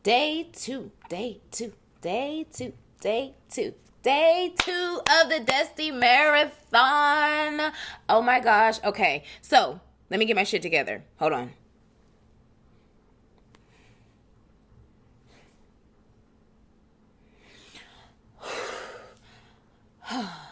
Day two, day two, day two, day two. Day two of the Desti Marathon. Oh my gosh. Okay, so let me get my shit together. Hold on.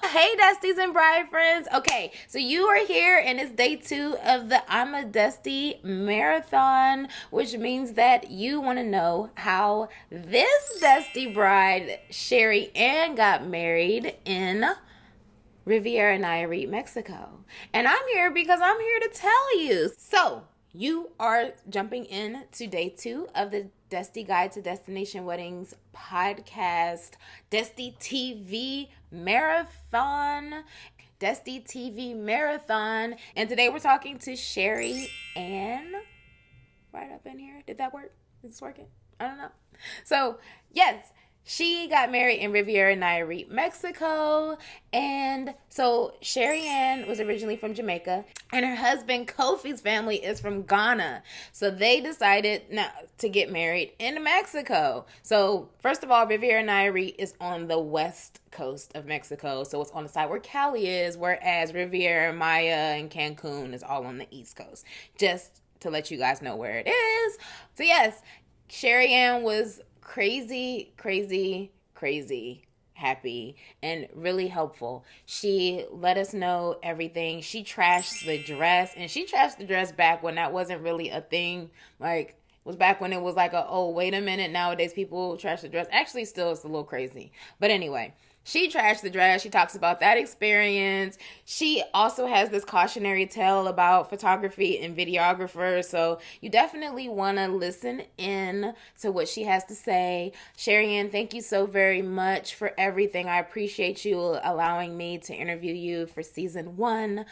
Hey, Desties and Bride friends. Okay, so you are here, and it's day two of the I'm a Desti Marathon, which means that you want to know how this Desti bride, Shari-Ann, got married in Riviera Nayarit, Mexico. And I'm here because I'm here to tell you. So, you are jumping in to day two of the Desti Guide to Destination Weddings podcast, Desti TV Marathon. Desti TV Marathon. And today we're talking to Shari-Ann. Right up in here. Did that work? Is this working? I don't know. So, yes, she got married in Riviera Nayarit, Mexico. And so Shari-Ann was originally from Jamaica, and her husband Kofi's family is from Ghana. So they decided now to get married in Mexico. So first of all, Riviera Nayarit is on the west coast of Mexico. So it's on the side where Cali is, whereas Riviera Maya and Cancun is all on the east coast. Just to let you guys know where it is. So yes, Shari-Ann was crazy happy and really helpful. She let us know everything. She trashed the dress, and she trashed the dress back when that wasn't really a thing. Like, it was back when it was like oh, wait a minute, nowadays people trash the dress. Actually, still, it's a little crazy. But anyway, she trashed the dress. She talks about that experience. She also has this cautionary tale about photography and videographers. So you definitely want to listen in to what she has to say. Shari-Ann, thank you so very much for everything. I appreciate you allowing me to interview you for season one.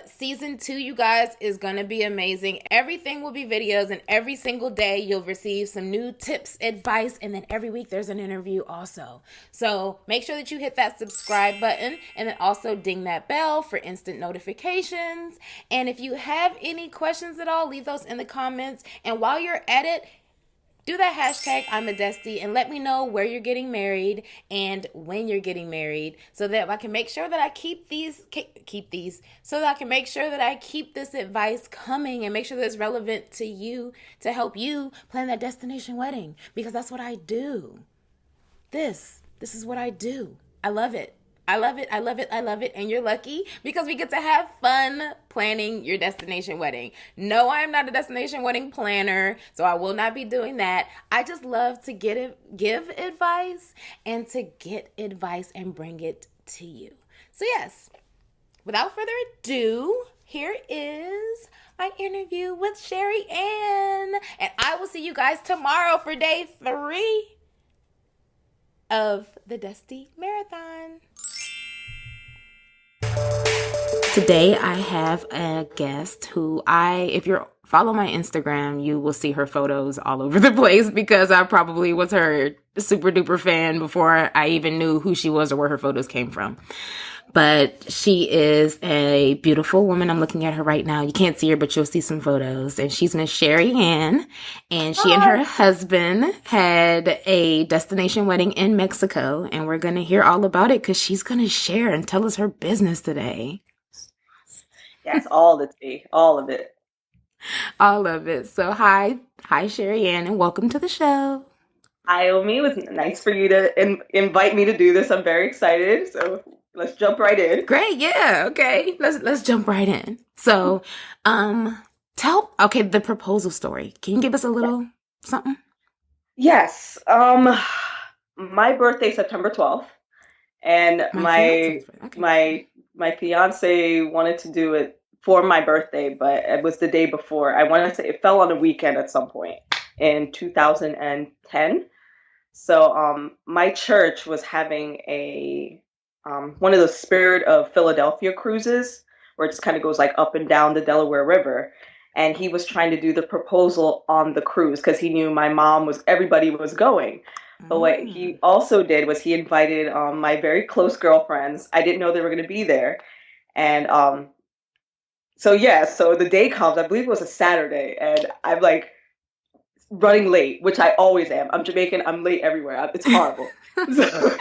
Season two, you guys, is going to be amazing. Everything will be videos, and every single day you'll receive some new tips, advice, and then every week there's an interview also. So make sure that you hit that subscribe button, and then also ding that bell for instant notifications. And if you have any questions at all, leave those in the comments. And while you're at it, do that hashtag I'm a Desti and let me know where you're getting married and when you're getting married, so that I can make sure that I keep these so that I can make sure that I keep this advice coming and make sure that it's relevant to you, to help you plan that destination wedding, because that's what I do. This is what I do. I love it. I love it. I love it. I love it. And you're lucky because we get to have fun planning your destination wedding. No, I'm not a destination wedding planner, so I will not be doing that. I just love to give advice and to get advice and bring it to you. So yes, without further ado, here is my interview with Shari-Ann. And I will see you guys tomorrow for day three of the Desti Marathon. Today I have a guest who if you follow my Instagram, you will see her photos all over the place, because I probably was her super duper fan before I even knew who she was or where her photos came from. But she is a beautiful woman. I'm looking at her right now. You can't see her, but you'll see some photos. And she's Miss Shari-Ann. And she and her husband had a destination wedding in Mexico. And we're going to hear all about it because she's going to share and tell us her business today. Yes, all the tea, all of it. All of it. So hi Shari-Ann, and welcome to the show. Hi, Omi. It was nice for you to invite me to do this. I'm very excited. So let's jump right in. Great, yeah, okay. Let's jump right in. So, the proposal story. Can you give us a little something? Yes. My birthday September 12th, and Okay. my fiance wanted to do it for my birthday, but it was the day before. I wanted to. It fell on a weekend at some point in 2010. So my church was having a one of the Spirit of Philadelphia cruises, where it just kind of goes like up and down the Delaware River. And he was trying to do the proposal on the cruise because he knew everybody was going. But what he also did was he invited my very close girlfriends. I didn't know they were going to be there. And so the day comes, I believe it was a Saturday, and I'm like, running late, which I always am. I'm Jamaican. I'm late everywhere. It's horrible. So,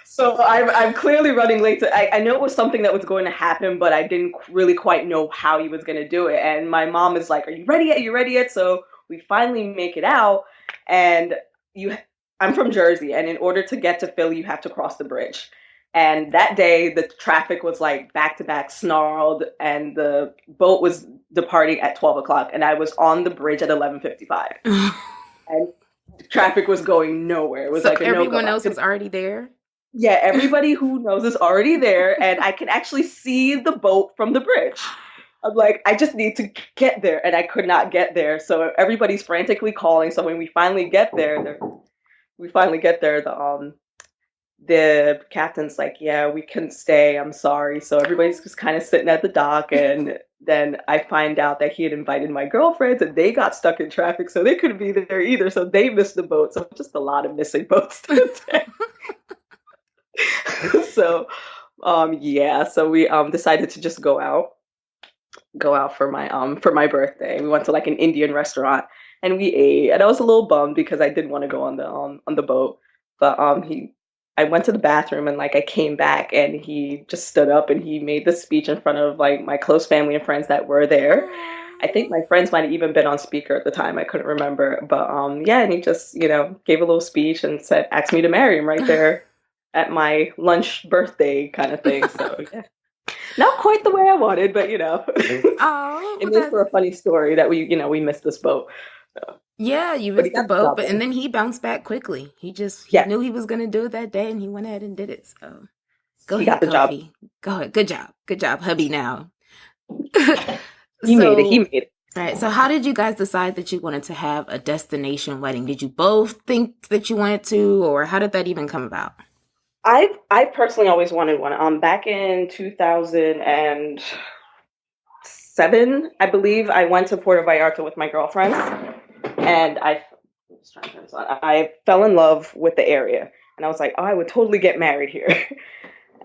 so I'm clearly running late. I know it was something that was going to happen, but I didn't really quite know how he was going to do it. And my mom is like, "Are you ready yet? Are you ready yet?" So we finally make it out, and you. I'm from Jersey, and in order to get to Philly, you have to cross the bridge. And that day, the traffic was like back to back, snarled, and the boat was departing at 12 o'clock, and I was on the bridge at 11:55, and traffic was going nowhere. It was So like a no go. everyone else was already there? Yeah, everybody who knows is already there, and I can actually see the boat from the bridge. I'm like, I just need to get there, and I could not get there. So everybody's frantically calling. So when we finally get there, the captain's like, "Yeah, we couldn't stay. I'm sorry." So everybody's just kind of sitting at the dock, and then I find out that he had invited my girlfriends, and they got stuck in traffic, so they couldn't be there either. So they missed the boat. So just a lot of missing boats today. So, yeah. So we decided to just go out for my birthday. We went to like an Indian restaurant, and we ate. And I was a little bummed because I did want to go on the boat, but I went to the bathroom, and like I came back, and he just stood up and he made this speech in front of like my close family and friends that were there. I think my friends might have even been on speaker at the time. I couldn't remember, but yeah, and he just gave a little speech and said, asked me to marry him right there at my lunch birthday kind of thing. So yeah. Not quite the way I wanted, but Oh, it makes for a funny story that we missed this boat. So, yeah, you but he missed the got the boat, job but and done. then he bounced back quickly. He Yeah, knew he was gonna do it that day, and he went ahead and did it. So go he ahead, got the job. Kofi. Go ahead. Good job, hubby. Now, He made it. He so made it. right. So how did you guys decide that you wanted to have a destination wedding? Did you both think that you wanted to, or how did that even come about? I personally always wanted one. Back in 2007, I believe, I went to Puerto Vallarta with my girlfriends, and just trying to turn this on. I fell in love with the area, and I was like, oh, I would totally get married here.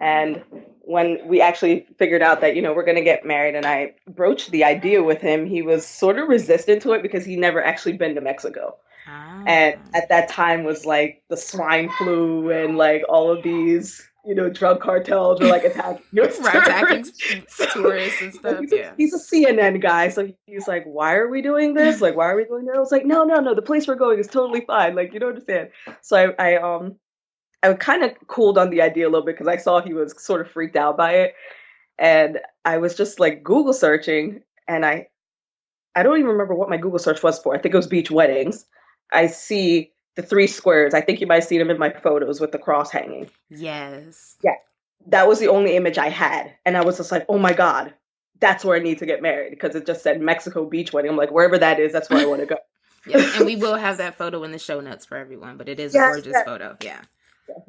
And when we actually figured out that we're going to get married, and I broached the idea with him, he was sort of resistant to it because he never actually been to Mexico. And Ah, at that time was like the swine flu and like all of these, drug cartels were like attacking us. right, attacking So, tourists and so stuff. Yeah. he's a CNN guy. So he's like, why are we doing this? Like, why are we going there? I was like, no, no, no. The place we're going is totally fine. Like, you don't understand. So I kind of cooled on the idea a little bit because I saw he was sort of freaked out by it. And I was just like Google searching, and I don't even remember what my Google search was for. I think it was beach weddings. I see the three squares. I think you might have seen them in my photos with the cross hanging. Yes. Yeah, that was the only image I had. And I was just like, oh my God, that's where I need to get married because it just said Mexico beach wedding. I'm like, wherever that is, that's where I want to go. Yes, and we will have that photo in the show notes for everyone, but it is a Yes, gorgeous yes. photo. Yeah.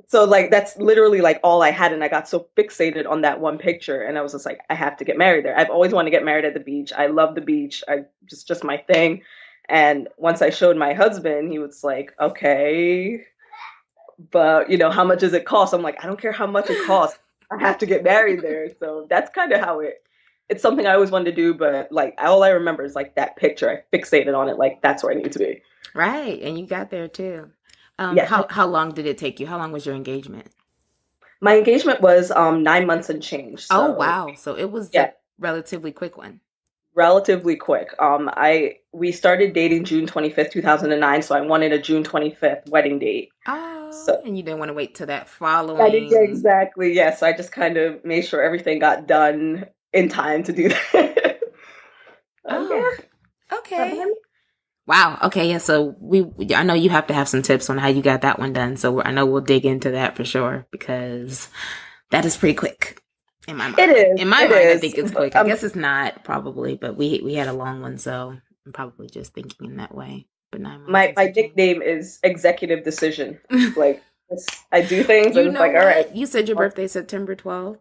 So like that's literally like all I had, and I got so fixated on that one picture, and I was just like, I have to get married there. I've always wanted to get married at the beach. I love the beach. I just my thing. And once I showed my husband, he was like, okay, but how much does it cost? I'm like, I don't care how much it costs. I have to get married there. So that's kind of how it's something I always wanted to do, but like all I remember is like that picture. I fixated on it, like that's where I need to be. Right, and you got there too. Yes. How long did it take you? How long was your engagement? My engagement was 9 months and change. Oh, So wow. So it was a yeah, relatively quick one. relatively quick. We started dating June 25th, 2009, so I wanted a June 25th wedding date. Oh, So and you didn't want to wait till that yeah, following. exactly. Yes, I just kind of made sure everything got done in time to do that. Oh, Yeah, that okay. behind Wow. Okay. Yeah. So I know you have to have some tips on how you got that one done. So I know we'll dig into that for sure because that is pretty quick in my me. It mind. is. In my It mind, I is. think it's But, quick. I guess it's not probably, but we had a long one, so I'm probably just thinking in that way. But 9 months my and my some change. nickname is Executive Decision. Like I do things, You and it's know like, all right, what? You said your birthday is September 12th.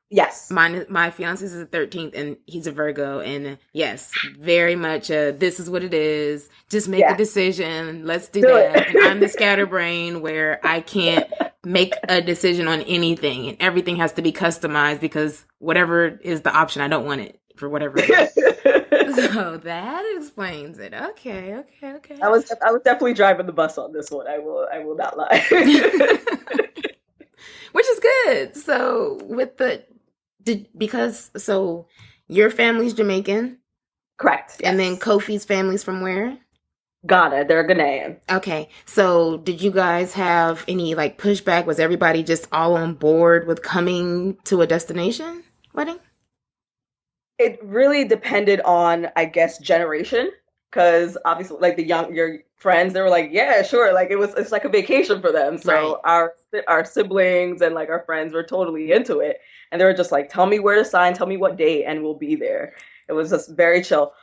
yes, My fiance is the 13th, and he's a Virgo. And yes, very much. This is what it is. Just make a yeah, decision. Let's do do that. And I'm the it. scatterbrain where I can't make a decision on anything, and everything has to be customized because whatever is the option, I don't want it for whatever reason. So that explains it. Okay, okay, I okay. was I was definitely driving the bus on this one. I will not lie. Which is good. So with the did because so your family's Jamaican Correct. and then Yes. Kofi's family's from where? Ghana. They're Ghanaian. Okay. So did you guys have any like pushback? Was everybody just all on board with coming to a destination wedding? It really depended on, I guess, generation. Because obviously, like your friends, they were like, "Yeah, sure." Like it's like a vacation for them. Right. So our siblings and like our friends were totally into it, and they were just like, "Tell me where to sign, tell me what date, and we'll be there." It was just very chill.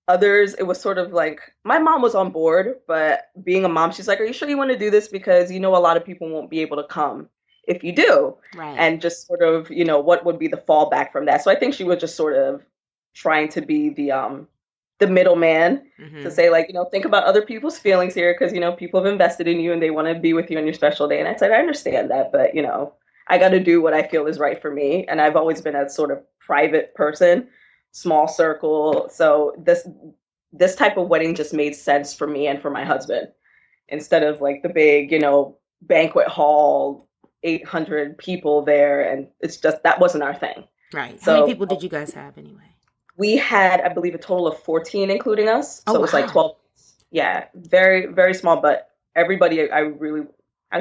Others, it was sort of like my mom was on board, but being a mom, she's like, "Are you sure you want to do this? Because you know a lot of people won't be able to come if you do." Right. And just sort of, what would be the fallback from that. So I think she was just sort of trying to be the middleman to Mm-hmm. say, like, think about other people's feelings here, because people have invested in you and they want to be with you on your special day. And I said, I understand that, but I got to do what I feel is right for me. And I've always been a sort of private person, small circle. So this type of wedding just made sense for me and for my husband, instead of like the big, banquet hall, 800 people there. And it's just, that wasn't our thing. Right. How many So people did you guys have anyway? we had, I believe, a total of 14, including us. Oh So it was like wow. 12. Yeah, very, very small, but everybody I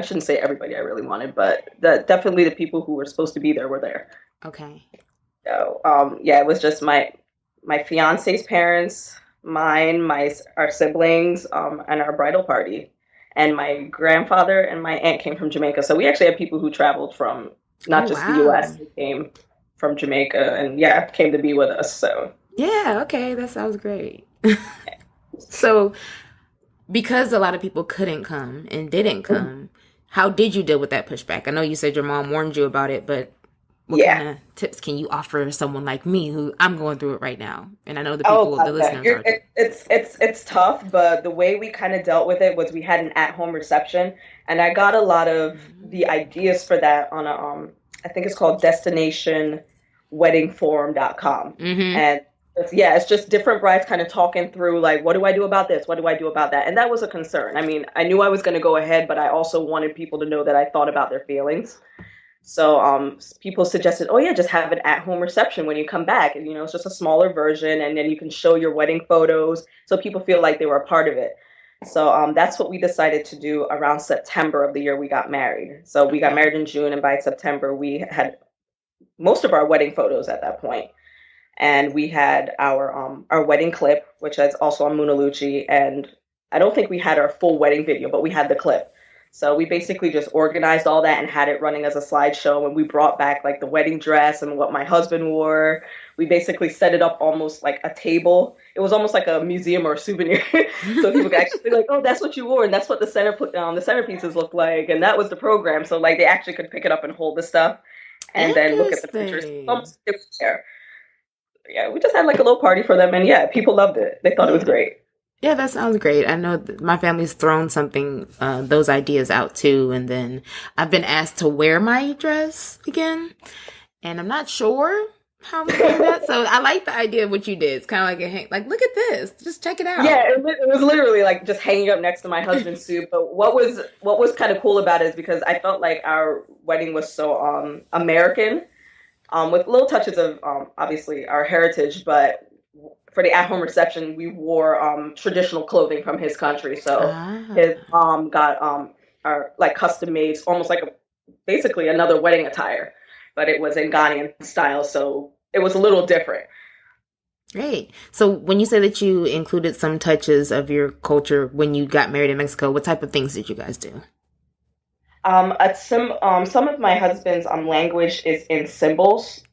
shouldn't say everybody I really wanted, but definitely the people who were supposed to be there were there. Okay. So, yeah, it was just my fiance's parents, mine, our siblings, and our bridal party. And my grandfather and my aunt came from Jamaica. So we actually had people who traveled from Oh not just the US, wow. they came from Jamaica and, yeah, came to be with us. So, Yeah, okay, that sounds great. So because a lot of people couldn't come and didn't come, how did you deal with that pushback? I know you said your mom warned you about it, but what kind yeah. of tips can you offer someone like me who I'm going through it right now? And I know the Oh people, the God, yeah. listeners are too. It's tough, but the way we kind of dealt with it was we had an at-home reception, and I got a lot of the ideas for that on I think it's called destinationweddingforum.com. Mm-hmm. And yeah, it's just different brides kind of talking through, like, what do I do about this? What do I do about that? And that was a concern. I mean, I knew I was going to go ahead, but I also wanted people to know that I thought about their feelings. So people suggested, oh yeah, just have an at-home reception when you come back, and it's just a smaller version, and then you can show your wedding photos, so people feel like they were a part of it. So that's what we decided to do around September of the year we got married. So we got Okay. married in June, and by September we had most of our wedding photos at that point, and we had our wedding clip, which is also on Munaluchi, and I don't think we had our full wedding video, but we had the clip. So we basically just organized all that and had it running as a slideshow, and we brought back like the wedding dress and what my husband wore. We basically set it up almost like a table. It was almost like a museum or a souvenir, so people could actually be like, "Oh, that's what you wore, and that's what the centerpieces look like, and that was the program." So like they actually could pick it up and hold the stuff, and then look at the pictures. Interesting. Almost it was there. Yeah, we just had like a little party for them, and yeah, people loved it. They thought it was Yeah. great. Yeah, that sounds great. I know my family's thrown something, those ideas out too. And then I've been asked to wear my dress again. And I'm not sure how I'm gonna do that. So I like the idea of what you did. It's kind of like like look at this, just check it Yeah, out. it was literally like just hanging up next to my husband's suit. But what was kind of cool about it is because I felt like our wedding was so American, with little touches of obviously our heritage, but for the at-home reception, we wore traditional clothing from his country. So Ah, his mom got our like custom made, almost like basically another wedding attire, but it was in Ghanaian style, so it was a little different. great. So when you say that you included some touches of your culture when you got married in Mexico, what type of things did you guys do? Some of my husband's language is in symbols,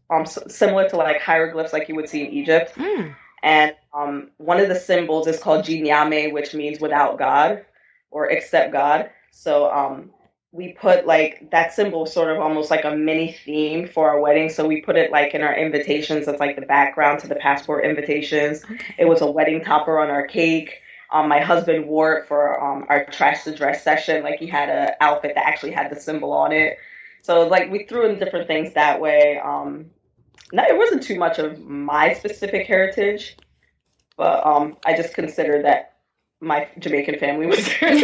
similar to like hieroglyphs, like you would see in Egypt. Mm, And one of the symbols is called Jinyame, which means without God or except God. So we put like that symbol sort of almost like a mini theme for our wedding. So we put it like in our invitations as like the background to the passport invitations. It okay. was a wedding topper on our cake. My husband wore it for our trash to dress session. Like he had an outfit that actually had the symbol on it. So like we threw in different things that way. no, it wasn't too much of my specific heritage, but I just considered that my Jamaican family was there.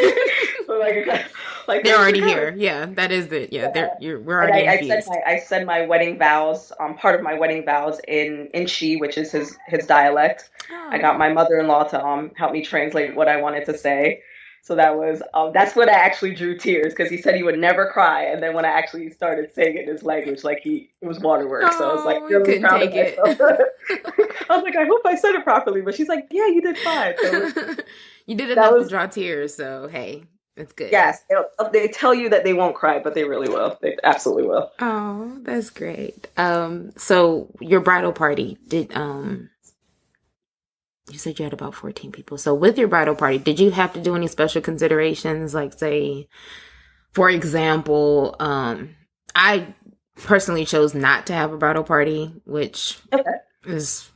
So like They're there's the already girl. here. Yeah, that is the yeah. Yeah. We're And already I infused. said my wedding vows, part of my wedding vows in She, which is his dialect. I got Oh, my mother-in-law to help me translate what I wanted to say. So that's when I actually drew tears because he said he would never cry, and then when I actually started saying it in his language, like it was waterworks. So I was like oh, you really couldn't proud of take myself. it. I was like, I hope I said it properly, but she's like, yeah, you did fine. So You did that enough to was draw tears, so hey, it's good. yes. They tell you that they won't cry, but they really will. They absolutely will. Oh, that's great. So your bridal party did you said you had about 14 people. So with your bridal party, did you have to do any special considerations? Like say, for example, I personally chose not to have a bridal party, which Okay.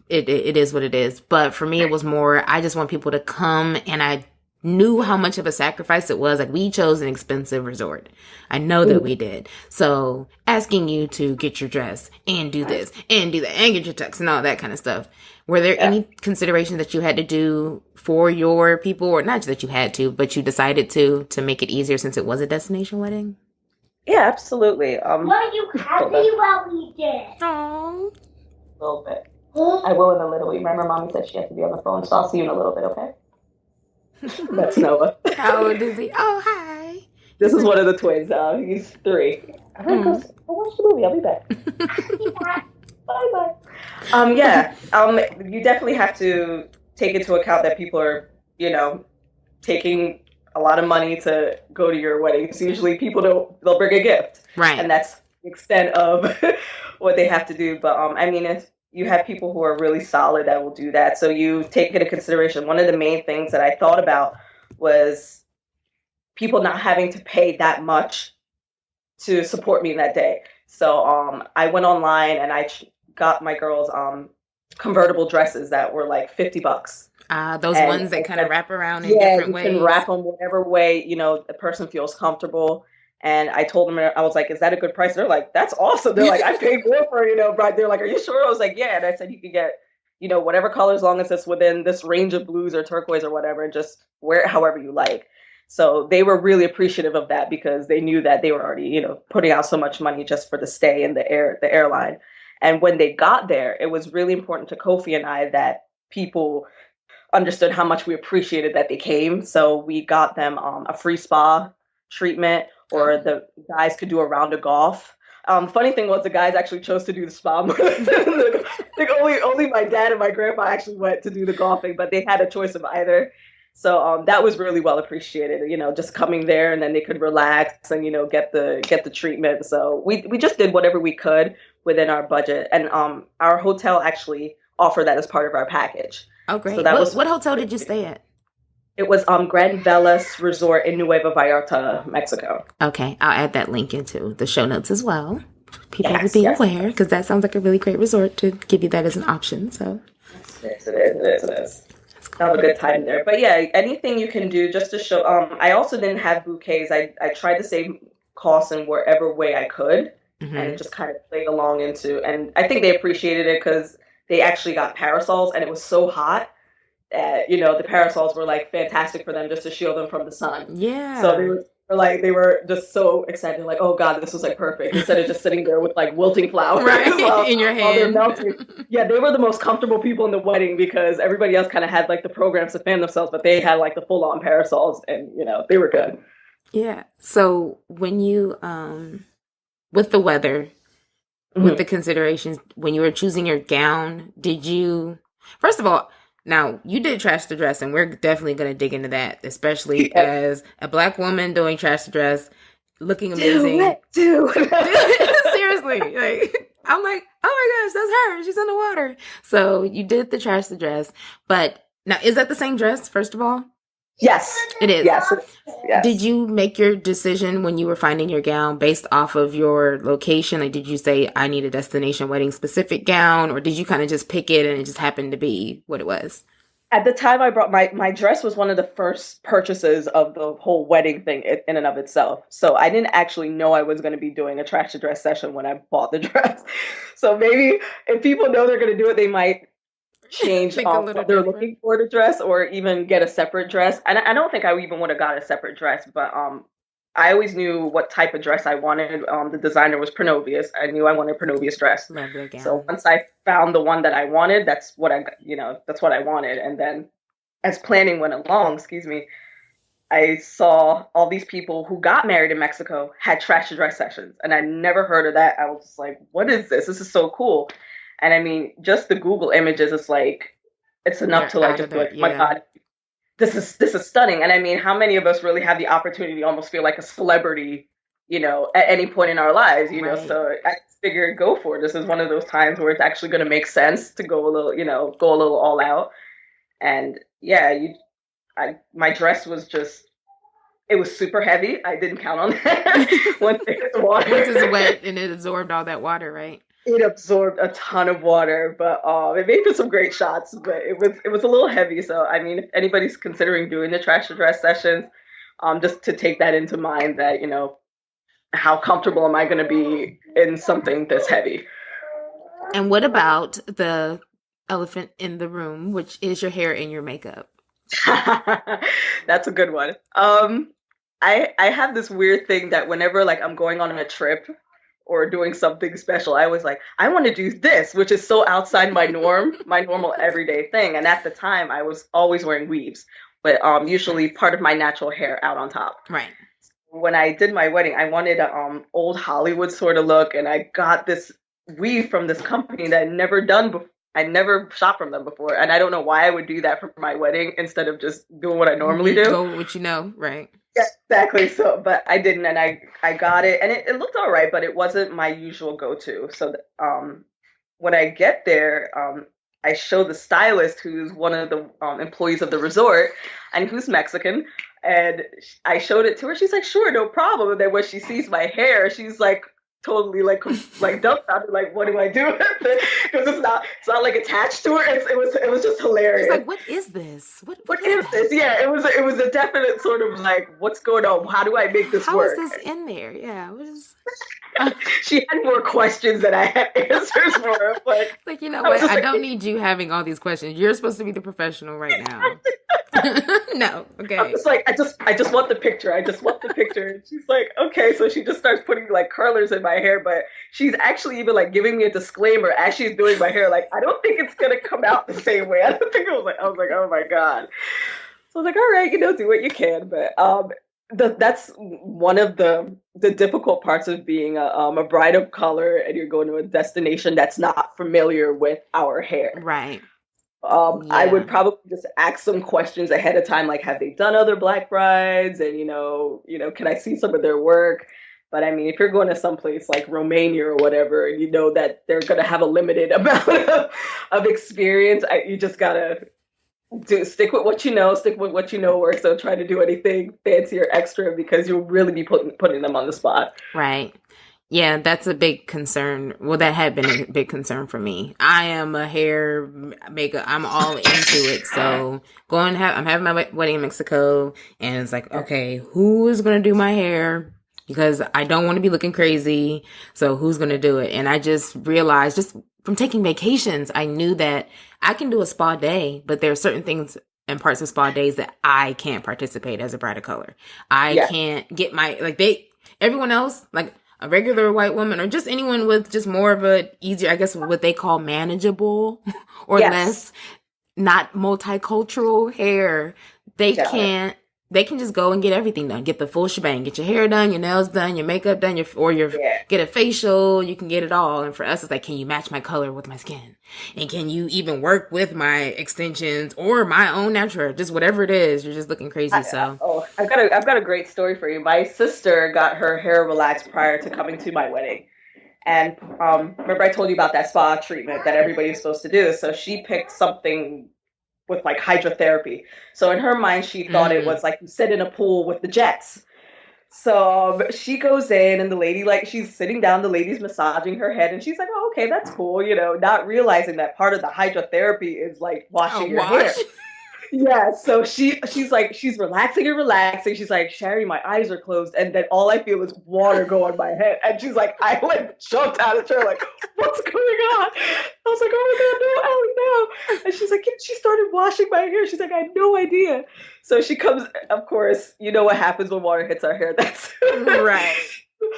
it is what it is. But for me, it was more, I just want people to come, and I knew how much of a sacrifice it was. Like we chose an expensive resort. I know that we did. So asking you to get your dress and do this and do that and get your tux and all that kind of stuff. Were there Yeah. any considerations that you had to do for your people, or not that you had to, but you decided to make it easier since it was a destination wedding? Yeah, absolutely. Were you happy while we did? Oh, A little bit. I will in a little. Remember, mommy said she has to be on the phone, so I'll see you in a little bit. Okay? That's Noah. how old is he? Oh, hi. This He's is like, one of the twins. He's 3. I'm gonna go. mm. I watch the movie. I'll be back. Bye bye. Yeah. You definitely have to take into account that people are, taking a lot of money to go to your wedding. So usually people don't. They'll bring a gift, Right. and that's the extent of what they have to do. But I mean, if you have people who are really solid that will do that, so you take it into consideration. One of the main things that I thought about was people not having to pay that much to support me that day. So I went online and got my girls convertible dresses that were like $50. Those And ones I that kind of said, wrap around in yeah, different you can ways. wrap them whatever way, the person feels comfortable. And I told them, I was like, is that a good price? They're like, that's awesome. They're like, I paid more for, bride. They're like, are you sure? I was like, yeah. And I said, you can get, whatever color, as long as it's within this range of blues or turquoise or whatever, and just wear it however you like. So they were really appreciative of that because they knew that they were already, putting out so much money just for the stay in the airline. And when they got there, it was really important to Kofi and I that people understood how much we appreciated that they came. So we got them a free spa treatment, or Oh. the guys could do a round of golf. Funny thing was the guys actually chose to do the spa more. I think only my dad and my grandpa actually went to do the golfing, but they had a choice of either. So that was really well appreciated. Just coming there and then they could relax and get the treatment. So we just did whatever we could within our budget, and our hotel actually offered that as part of our package. Oh, So great. that What was what hotel did you stay at? it was Grand Velas Resort in Nueva Vallarta, Mexico. Okay, I'll add that link into the show notes as well. People will Yes, be yes, aware because that sounds like a really great resort to give you that as an option. So yes, it is. It is. It is. that's Have cool. a good time there. But yeah, anything you can do just to show. I also didn't have bouquets. I tried to save costs in whatever way I could, and Hmm. it just kind of played along into. And I think they appreciated it because they actually got parasols, and it was so hot that the parasols were like fantastic for them just to shield them from the sun. So Yeah. they were just so excited, like, oh God, this was like perfect. Instead of just sitting there with like wilting flowers Right. In your while they're hand. melting. Yeah, they were the most comfortable people in the wedding because everybody else kind of had like the programs to fan themselves, but they had like the full on parasols, and they were good. Yeah. So when you with the weather, with Mm-hmm. the considerations, when you were choosing your gown, did you first of all, now you did trash the dress, and we're definitely going to dig into that, especially Yes. as a black woman doing trash the dress, looking Do amazing. it, do it. Seriously, like I'm like, oh my gosh, that's her. She's in the water. So you did the trash the dress, but now is that the same dress? First of all, Yes, it is. yes, yes. Did you make your decision when you were finding your gown based off of your location? Like, did you say I need a destination wedding specific gown, or did you kind of just pick it and it just happened to be what it was? At the time I brought my dress was one of the first purchases of the whole wedding thing in and of itself. So I didn't actually know I was going to be doing a trash to dress session when I bought the dress. So maybe if people know they're going to do it, they might change Think a little what they're different. looking for to dress or even get a separate dress. And I don't think I even would have got a separate dress, but I always knew what type of dress I wanted. The designer was Pronovius. I knew I wanted a Pronovius dress. Love their So gowns. once I found the one that I wanted, that's what that's what I wanted. And then as planning went along, excuse me, I saw all these people who got married in Mexico had trash to dress sessions, and I never heard of that. I was just like, "What is this? This is so cool!" And I mean, just the Google images, it's like it's enough They're to like out of just be there. like, "Oh my Yeah. God, this is stunning." And I mean, how many of us really have the opportunity to almost feel like a celebrity, at any point in our lives, Right. So I figured go for it. This is one of those times where it's actually going to make sense to go a little, go a little all out. And yeah, my dress was just it was super heavy. I didn't count on that once it hit the Once it's water. wet and it absorbed all that water, right? It absorbed a ton of water, but it made for some great shots. But it was a little heavy. So I mean, if anybody's considering doing the trash to dress sessions, just to take that into mind that how comfortable am I going to be in something this heavy? And what about the elephant in the room, which is your hair and your makeup? That's a good one. I have this weird thing that whenever like I'm going on a trip or doing something special, I was like, I want to do this, which is so outside my normal everyday thing. And at the time, I was always wearing weaves, but usually part of my natural hair out on top. Right. When I did my wedding, I wanted a old Hollywood sort of look, and I got this weave from this company that I'd never done before. I never shopped from them before, and I don't know why I would do that for my wedding instead of just doing what I normally do. Go with what you know, right? Yeah, exactly. So, but I didn't, and I got it, and it looked all right, but it wasn't my usual go-to. So, when I get there, I show the stylist, who's one of the employees of the resort, and who's Mexican, and I showed it to her. She's like, "Sure, no problem." And then when she sees my hair, she's like, totally like dumbfounded, like, what do I do with it? Because it's not like attached to her. It was just She's hilarious. like, "What is this? What Is is that? this? Yeah, it was a definite sort of like, what's going on? How do I make this How is work? this in there?" Yeah. What is? She had more questions than I had answers for her. But Like, you know I was what? just I like, don't need you having all these questions. You're supposed to be the professional right now. No. I'm Okay. just like, I just want the picture. I just want the picture. And she's like, okay. So she just starts putting like curlers in my hair, but she's actually even like giving me a disclaimer as she's doing my hair. Like, I don't think it's gonna come out the same way. I don't think I was like, oh my God. So I was like, all right, do what you can. But that's one of the difficult parts of being a bride of color, and you're going to a destination that's not familiar with our hair. Right. I would Yeah. probably just ask some questions ahead of time, like, have they done other black brides, and can I see some of their work? But I mean, if you're going to someplace like Romania or whatever, and you know that they're going to have a limited amount of experience, you just gotta stick with what you know, stick with what you know works. Don't try to do anything fancy or extra because you'll really be putting them on the spot. Right. Yeah, that's a big concern. Well, that had been a big concern for me. I am a hair makeup. I'm all into it. So I'm having my wedding in Mexico, and it's like, okay, who is going to do my hair? Because I don't want to be looking crazy. So who's going to do it? And I just realized, just from taking vacations, I knew that I can do a spa day, but there are certain things and parts of spa days that I can't participate as a bride of color. I Yeah. can't get everyone else, like a regular white woman or just anyone with just more of a easier, I guess what they call manageable or Yes. less, not multicultural hair, they Definitely. can't, they can just go and get everything done. Get the full shebang. Get your hair done, your nails done, your makeup done, Yeah. get a facial. You can get it all. And for us, it's like, can you match my color with my skin? And can you even work with my extensions or my own natural? Just whatever it is, you're just looking crazy. So, I've got a great story for you. My sister got her hair relaxed prior to coming to my wedding. And remember I told you about that spa treatment that everybody's supposed to do. So she picked something with like hydrotherapy. So in her mind, she thought it was like you sit in a pool with the jets. So she goes in, and the lady, like, she's sitting down, the lady's massaging her head, and she's like, oh, okay, that's cool, not realizing that part of the hydrotherapy is like washing your hair. wash. Yeah, so she's relaxing and relaxing. She's like, Sherry, my eyes are closed, and then all I feel is water go on my head. And she's like, I like jumped out of the chair, like, what's going on? I was like, oh my god, no, Ellie, no. And she's like, she started washing my hair. She's like, I had no idea. So she comes, of course, you know what happens when water hits our hair. That's Right.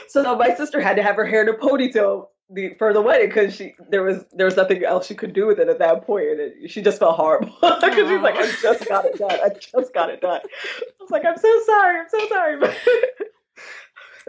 So my sister had to have her hair in a ponytail for the wedding because there was nothing else she could do with it at that point, and she just felt horrible because she's like, I just got it done. I just got it done. I was like, I'm so sorry. I'm so sorry. But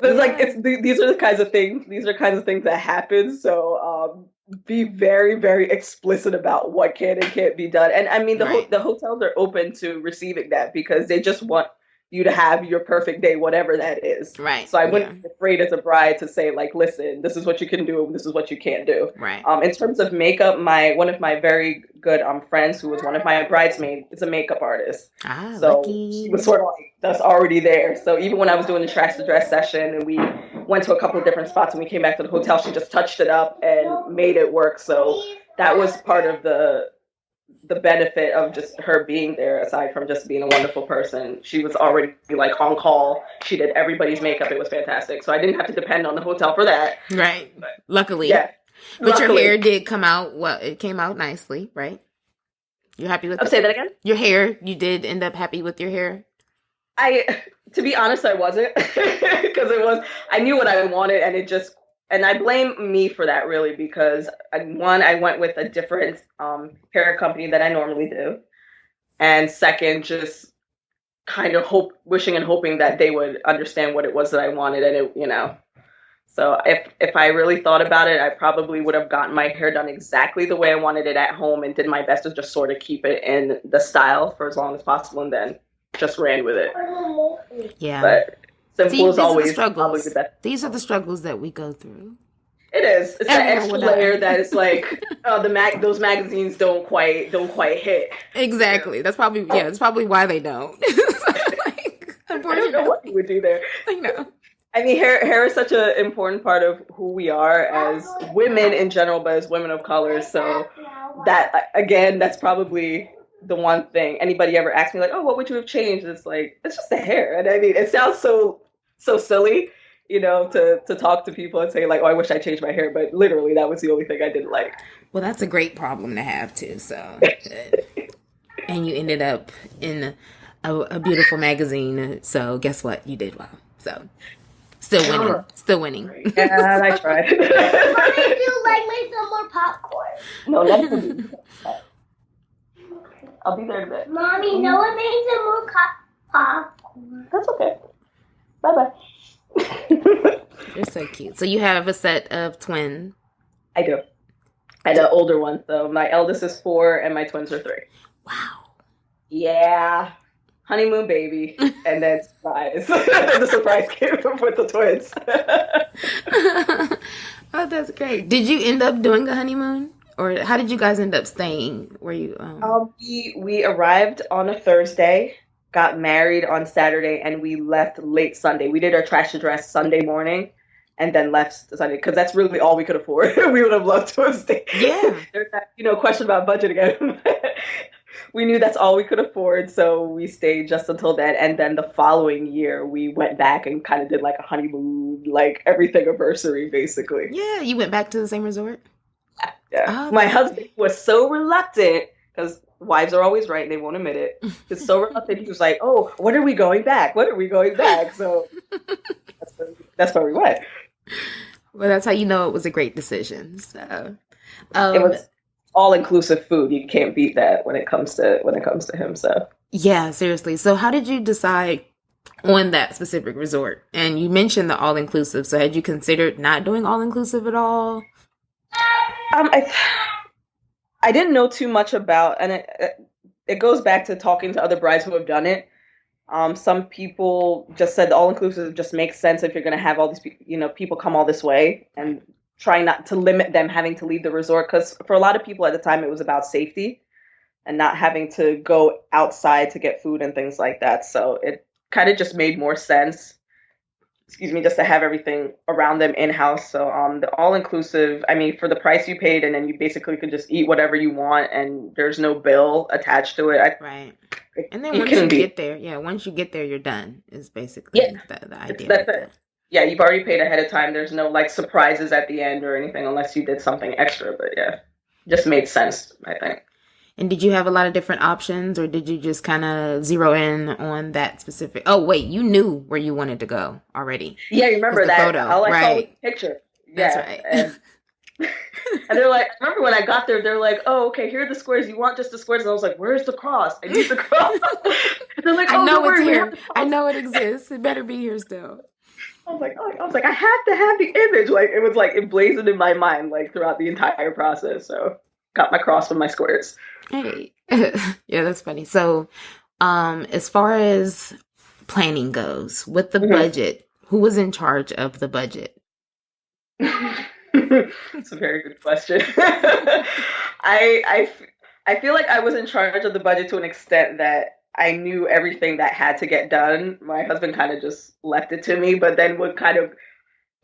it's like these are the kinds of things. These are kinds of things that happen. So be very, very explicit about what can and can't be done. And I mean, the hotels are open to receiving that because they just want you to have your perfect day, whatever that is. Right. So I wouldn't be afraid as a bride to say, like, listen, this is what you can do, this is what you can't do. Right. In terms of makeup, one of my very good friends, who was one of my bridesmaids, is a makeup artist. So lucky. she was sort of like, that's already there. So even when I was doing the trash to dress session and we went to a couple of different spots and we came back to the hotel, she just touched it up and made it work. So that was part of the benefit of just her being there. Aside from just being a wonderful person, she was already like on call. She did everybody's makeup. It was fantastic. So I didn't have to depend on the hotel for that. Right. But, luckily. Yeah. But your hair did come out. Well, it came out nicely, right? You're happy with it? Say that again? Your hair, you did end up happy with your hair? To be honest, I wasn't because I knew what I wanted, and I blame me for that really because I went with a different hair company that I normally do, and second, just kind of wishing and hoping that they would understand what it was that I wanted, and it. So if I really thought about it, I probably would have gotten my hair done exactly the way I wanted it at home and did my best to just sort of keep it in the style for as long as possible, and then just ran with it. Yeah. But simple is always probably the best. These are the struggles that we go through. It is. It's that extra layer that is like those magazines don't quite hit. Exactly. That's probably that's probably why they don't. Like, I don't know what you would do there. I know. I mean, hair is such an important part of who we are as women in general, but as women of color. So that, again, that's probably the one thing. Anybody ever asked me, like, oh, what would you have changed? It's like, it's just the hair. And I mean, it sounds so silly, to talk to people and say, like, oh, I wish I changed my hair. But literally, that was the only thing I didn't like. Well, that's a great problem to have, too. So, and you ended up in a beautiful magazine. So guess what? You did well. So. Still winning. Yeah, I tried. Mommy, do you like me some more popcorn? No, that's I'll be there in a bit. Mommy, no one made some more popcorn. That's okay. Bye-bye. You're so cute. So you have a set of twins. I do. And an older one. So my eldest is 4 and my twins are 3. Wow. Yeah. Honeymoon baby, and then surprise. The surprise came with the twins. Oh, that's great. Did you end up doing a honeymoon? Or how did you guys end up staying? Were you we arrived on a Thursday, got married on Saturday, and we left late Sunday. We did our trash to dress Sunday morning and then left Sunday because that's really all we could afford. We would have loved to have stayed. Yeah. There's that, question about budget again. We knew that's all we could afford, so we stayed just until then. And then the following year, we went back and kind of did like a honeymoon, like everything anniversary, basically. Yeah, you went back to the same resort? Yeah. Oh, my husband was so reluctant, because wives are always right, and they won't admit it. He's so reluctant. He was like, oh, when are we going back? When are we going back? So that's where we went. Well, that's how you know it was a great decision. So it was all-inclusive food. You can't beat that when it comes to him. So yeah, seriously. So how did you decide on that specific resort? And you mentioned the all-inclusive. So had you considered not doing all-inclusive at all? I didn't know too much about, and it goes back to talking to other brides who have done it. Some people just said the all-inclusive just makes sense if you're going to have all these people come all this way, and try not to limit them having to leave the resort, because for a lot of people at the time it was about safety and not having to go outside to get food and things like that. So it kind of just made more sense excuse me, just to have everything around them in house. So the all inclusive, I mean, for the price you paid, and then you basically could just eat whatever you want, and there's no bill attached to it. Right. And then You once can you be, get there, once you get there, you're done. Is yeah, basically the it's idea that's with it. that. Yeah, you've already paid ahead of time. There's no like surprises at the end or anything unless you did something extra. But yeah, just made sense, I think. And did you have a lot of different options, or did you just kind of zero in on that specific? Oh, wait, you knew where you wanted to go already Yeah, you because remember the that? photo, All I saw was right? a picture. That's Yeah, right. and and they're like, I remember when I got there, they're like, oh, okay, here are the squares. You want just the squares? And I was like, where's the cross? I need the cross. And they're like, I oh, don't know it's worry, we have here. the I cross. know it exists. It better be here still. I was like, I have to have the image. Like it was like emblazoned in my mind, like throughout the entire process. So got my cross with my squares. Hey, yeah, that's funny. So, as far as planning goes, with the Mm-hmm. budget, who was in charge of the budget? It's a very good question. I I feel like I was in charge of the budget to an extent that I knew everything that had to get done. My husband kind of just left it to me, but then would kind of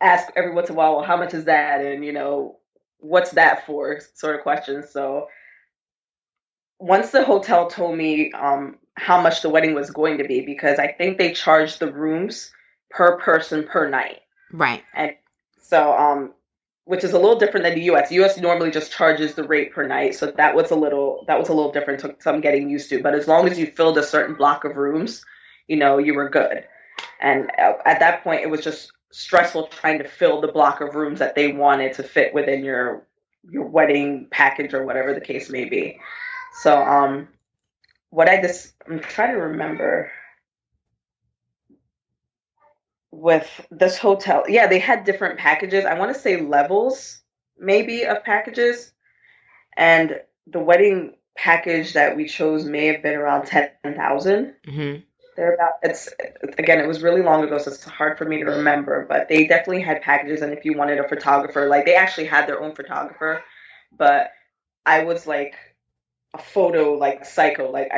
ask every once in a while, well, how much is that? And, what's that for? Sort of questions. So once the hotel told me how much the wedding was going to be, because I think they charged the rooms per person per night. Right. And so, which is a little different than the U.S. U.S. normally just charges the rate per night, so that was a little different. Took some getting used to, but as long as you filled a certain block of rooms, you were good. And at that point, it was just stressful trying to fill the block of rooms that they wanted to fit within your wedding package or whatever the case may be. So, I'm trying to remember with this hotel. Yeah, they had different packages. I want to say levels, maybe, of packages. And the wedding package that we chose may have been around 10,000. Mm-hmm. They're about it's again, it was really long ago, so it's hard for me to remember, but they definitely had packages. And if you wanted a photographer, like they actually had their own photographer, but I was like a photo like psycho. Like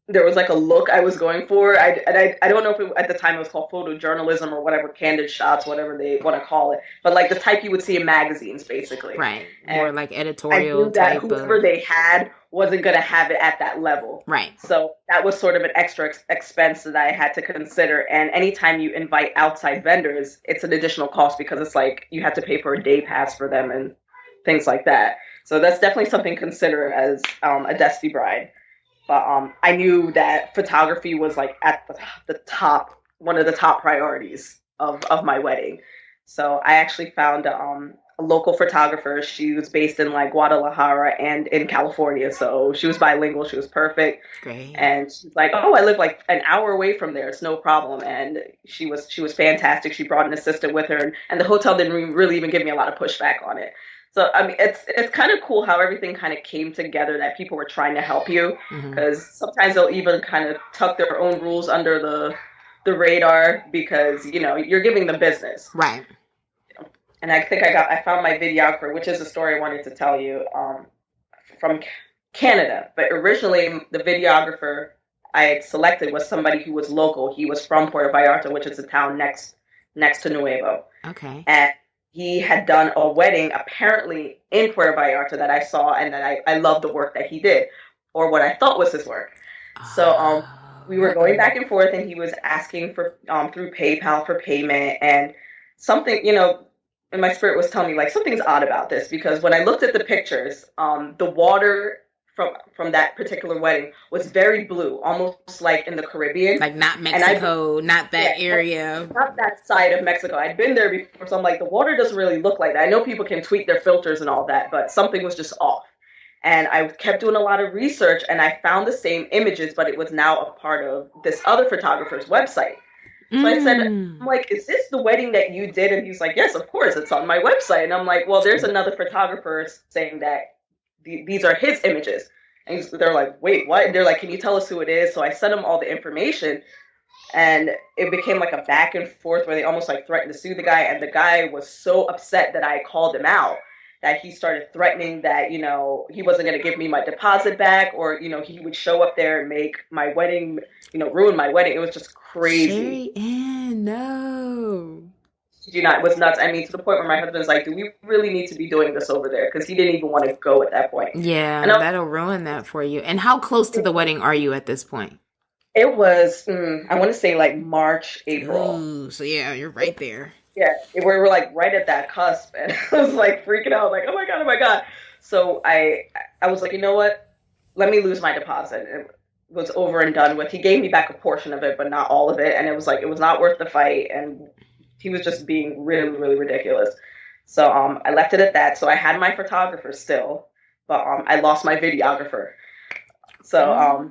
there was like a look I was going for. I don't know if at the time it was called photojournalism or whatever, candid shots, whatever they want to call it, but like the type you would see in magazines, basically. Right. And More like I editorial knew that type whoever of. they had wasn't going to have it at that level. Right. So that was sort of an extra expense that I had to consider. And anytime you invite outside vendors, it's an additional cost because it's like you have to pay for a day pass for them and things like that. So that's definitely something to consider as a Desti bride. But I knew that photography was like at the top, one of the top priorities of my wedding. So I actually found a local photographer. She was based in like Guadalajara and in California. So she was bilingual. She was perfect. Great. And she's like, oh, I live like an hour away from there. It's no problem. And she was fantastic. She brought an assistant with her, and the hotel didn't really even give me a lot of pushback on it. So I mean, it's kind of cool how everything kind of came together. That people were trying to help you, Mm-hmm. because sometimes they'll even kind of tuck their own rules under the radar because you're giving them business. Right. And I think I found my videographer, which is a story I wanted to tell you, from Canada. But originally, the videographer I had selected was somebody who was local. He was from Puerto Vallarta, which is a town next to Nuevo. Okay. And he had done a wedding apparently in Puerto Vallarta that I saw, and that I loved the work that he did, or what I thought was his work. So we were going back and forth, and he was asking for through PayPal for payment, and something in my spirit was telling me like something's odd about this, because when I looked at the pictures, the water from that particular wedding was very blue, almost like in the Caribbean. Like not Mexico, not that area. Not that side of Mexico. I'd been there before, so I'm like, the water doesn't really look like that. I know people can tweak their filters and all that, but something was just off. And I kept doing a lot of research, and I found the same images, but it was now a part of this other photographer's website. So I said, I'm like, is this the wedding that you did? And he's like, yes, of course, it's on my website. And I'm like, well, there's another photographer saying that these are his images. And they're like, wait, what? And they're like, can you tell us who it is? So I sent them all the information, and it became like a back and forth where they almost like threatened to sue the guy. And the guy was so upset that I called him out that he started threatening that, he wasn't going to give me my deposit back, or, he would show up there and make my wedding, ruin my wedding. It was just crazy. Shari-Ann, no. you not, it was nuts. I mean, to the point where my husband's like, do we really need to be doing this over there? Because he didn't even want to go at that point. And Yeah, that'll ruin that for you. And how close to the wedding are you at this point? it was, I want to say like March, April. Ooh, so yeah, you're right there. Yeah, we're like right at that cusp, and I was like freaking out, like, oh my god, oh my god. So I was like, you know what? Let me lose my deposit. It was over and done with. He gave me back a portion of it, but not all of it, and it was like it was not worth the fight, and he was just being really, really ridiculous. So I left it at that. So I had my photographer still, but I lost my videographer. So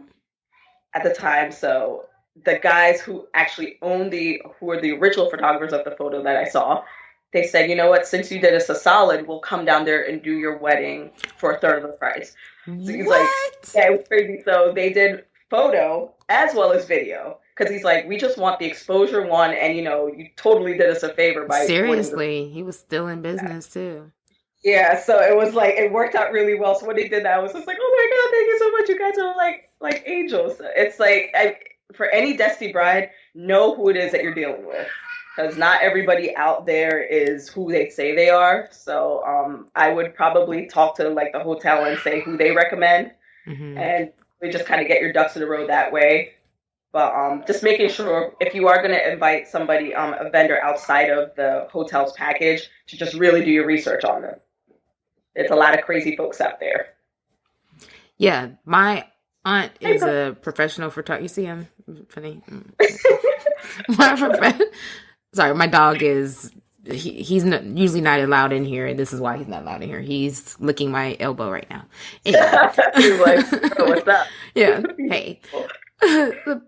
at the time, so the guys who actually who were the original photographers of the photo that I saw, they said, you know what, since you did us a solid, we'll come down there and do your wedding for a third of the price. So he's like, yeah, it was crazy. So they did photo as well as video. Because he's like, we just want the exposure one, and you totally did us a favor by seriously. He was still in business too. Yeah, so it was like it worked out really well. So when they did that, I was just like, oh my god, thank you so much. You guys are like angels. It's like for any Desti bride, know who it is that you're dealing with, because not everybody out there is who they say they are. So I would probably talk to like the hotel and say who they recommend, and we just kind of get your ducks in a row that way. But just making sure if you are going to invite somebody, a vendor outside of the hotel's package, to just really do your research on them. There's a lot of crazy folks out there. Yeah, my aunt is a professional photographer. You see him? Funny. Sorry, my dog is. He's not, usually not allowed in here, and this is why he's not allowed in here. He's licking my elbow right now. Anyway. He's like, oh, what's up? Yeah. Hey.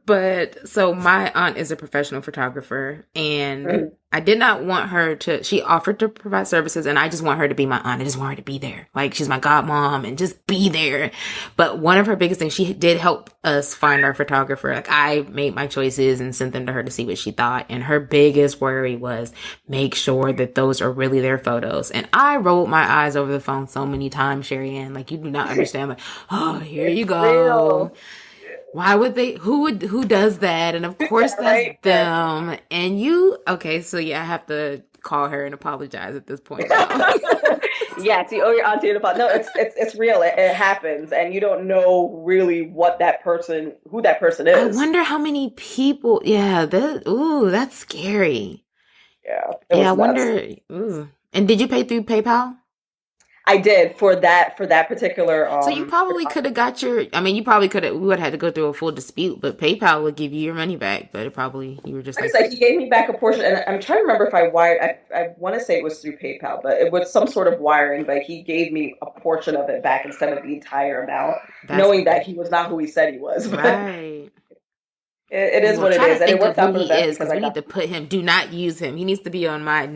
But so my aunt is a professional photographer, and I did not want her to, she offered to provide services, and I just want her to be my aunt. I just want her to be there. Like, she's my godmom and just be there. But one of her biggest things, she did help us find our photographer. Like, I made my choices and sent them to her to see what she thought. And her biggest worry was make sure that those are really their photos. And I rolled my eyes over the phone so many times, Shari-Ann. Like, you do not understand. Like, oh, here you go. Real. Why would they, who does that? And of course that's them. And okay, so yeah, I have to call her and apologize at this point. Yeah, you owe your auntie an apology. No, it's real. It happens. And you don't know really who that person is. I wonder how many people, that's scary. Yeah. I wonder, And did you pay through PayPal? I did for that particular. So you probably could have got we would have had to go through a full dispute, but PayPal would give you your money back. But you were just like he gave me back a portion, and I'm trying to remember if I wired. I want to say it was through PayPal, but it was some sort of wiring. But he gave me a portion of it back instead of the entire amount, knowing that he was not who he said he was. But right. It is what it is, and it worked out for the best because we need to put him. Do not use him. He needs to be on my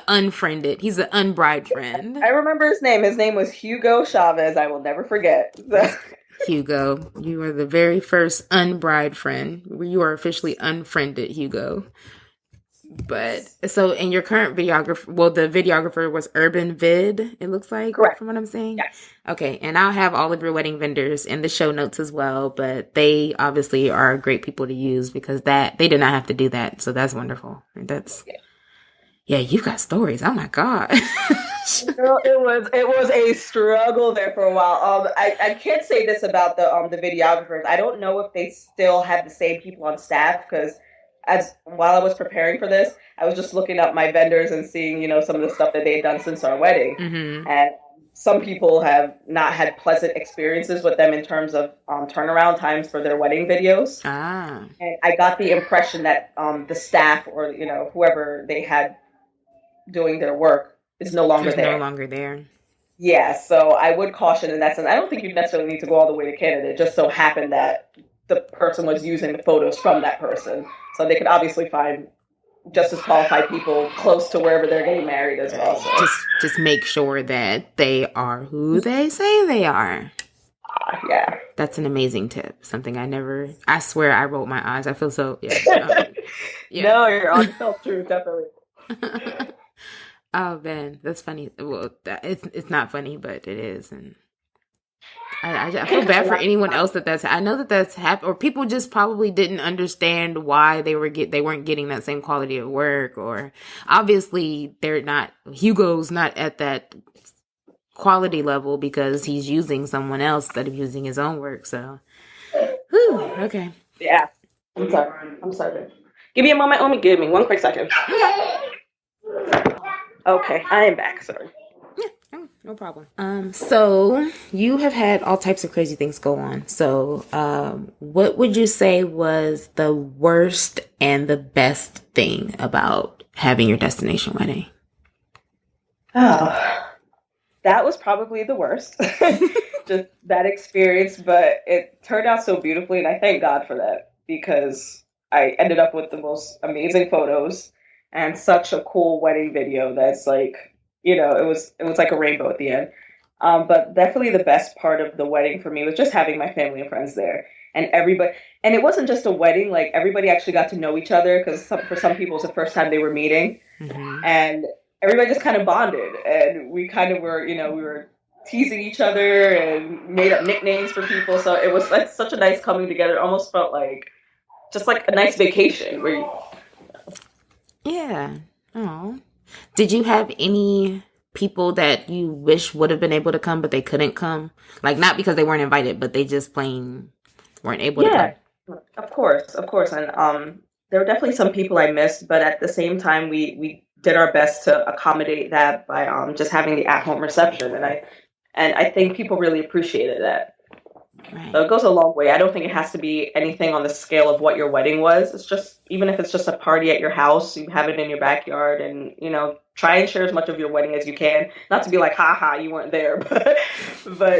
unfriended. He's an unbride friend. I remember his name. His name was Hugo Chavez. I will never forget. Hugo, you are the very first unbride friend. You are officially unfriended, Hugo. But so in your current videographer, the videographer was Urban Vid, it looks like. Correct. From what I'm saying. Yes. Okay, and I'll have all of your wedding vendors in the show notes as well, but they obviously are great people to use because they did not have to do that, so that's wonderful. Yeah, you've got stories. Oh my god. Girl, it was a struggle there for a while. I can't say this about the videographers. I don't know if they still have the same people on staff because while I was preparing for this, I was just looking up my vendors and seeing, some of the stuff that they had done since our wedding. Mm-hmm. And some people have not had pleasant experiences with them in terms of turnaround times for their wedding videos. Ah. And I got the impression that the staff or, whoever they had doing their work is no longer there. No longer there. Yeah, so I would caution in that sense. I don't think you necessarily need to go all the way to Canada. It just so happened that the person was using the photos from that person. So they could obviously find just as qualified people close to wherever they're getting married as well. So. Just make sure that they are who they say they are. Yeah. That's an amazing tip. Something I swear I rolled my eyes. I feel so, yeah. No, you're on yourself true, definitely. Oh man, that's funny. Well, it's not funny, but it is. And I feel bad for anyone else I know that's happened, or people just probably didn't understand why they weren't getting that same quality of work, or obviously Hugo's not at that quality level because he's using someone else instead of using his own work. So, okay. Yeah. I'm sorry. Give me a moment. Let me give me 1 quick second. Okay, I am back. Sorry. No problem. So you have had all types of crazy things go on. So, what would you say was the worst and the best thing about having your destination wedding? Oh, that was probably the worst. Just that experience, but it turned out so beautifully, and I thank God for that because I ended up with the most amazing photos and such a cool wedding video that's like, it was like a rainbow at the end. But definitely the best part of the wedding for me was just having my family and friends there and everybody. And it wasn't just a wedding, like everybody actually got to know each other because for some people it's the first time they were meeting. Mm-hmm. And everybody just kind of bonded, and we kind of were, we were teasing each other and made up nicknames for people. So it was like such a nice coming together. It almost felt like just like a nice vacation where Yeah. Oh. Did you have any people that you wish would have been able to come, but they couldn't come? Like, not because they weren't invited, but they just plain weren't able to come. Yeah, of course. And there were definitely some people I missed, but at the same time, we did our best to accommodate that by just having the at-home reception, and I think people really appreciated that. Right. So it goes a long way. I don't think it has to be anything on the scale of what your wedding was. It's just, even if it's just a party at your house, you have it in your backyard, and try and share as much of your wedding as you can. Not to be like, ha, you weren't there, but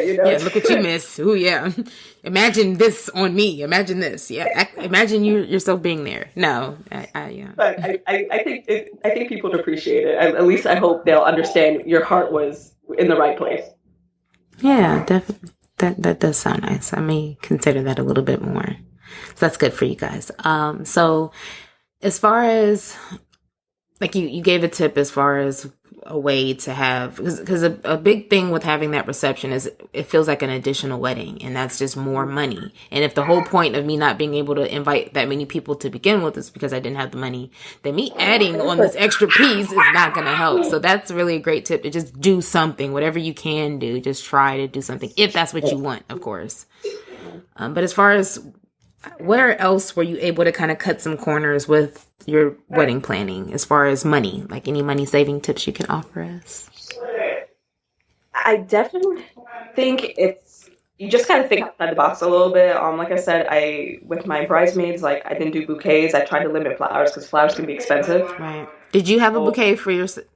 Yeah, look what you missed. Ooh, yeah. Imagine this on me. Imagine this. Yeah, imagine yourself being there. No, yeah. But I think people would appreciate it. At least I hope they'll understand your heart was in the right place. Yeah, definitely. That does sound nice. I may consider that a little bit more. So that's good for you guys. So as far as, like, you gave a tip as far as a way to have, because a big thing with having that reception is it feels like an additional wedding, and that's just more money. And if the whole point of me not being able to invite that many people to begin with is because I didn't have the money, then me adding on this extra piece is not going to help. So that's really a great tip, to just do something, whatever you can do, just try to do something, if that's what you want, of course. But as far as where else were you able to kind of cut some corners with your wedding planning as far as money? Like, any money saving tips you can offer us? I definitely think you just kind of think outside the box a little bit. Like I said, with my bridesmaids, like, I didn't do bouquets. I tried to limit flowers because flowers can be expensive. Right. Did you have a bouquet for yourself?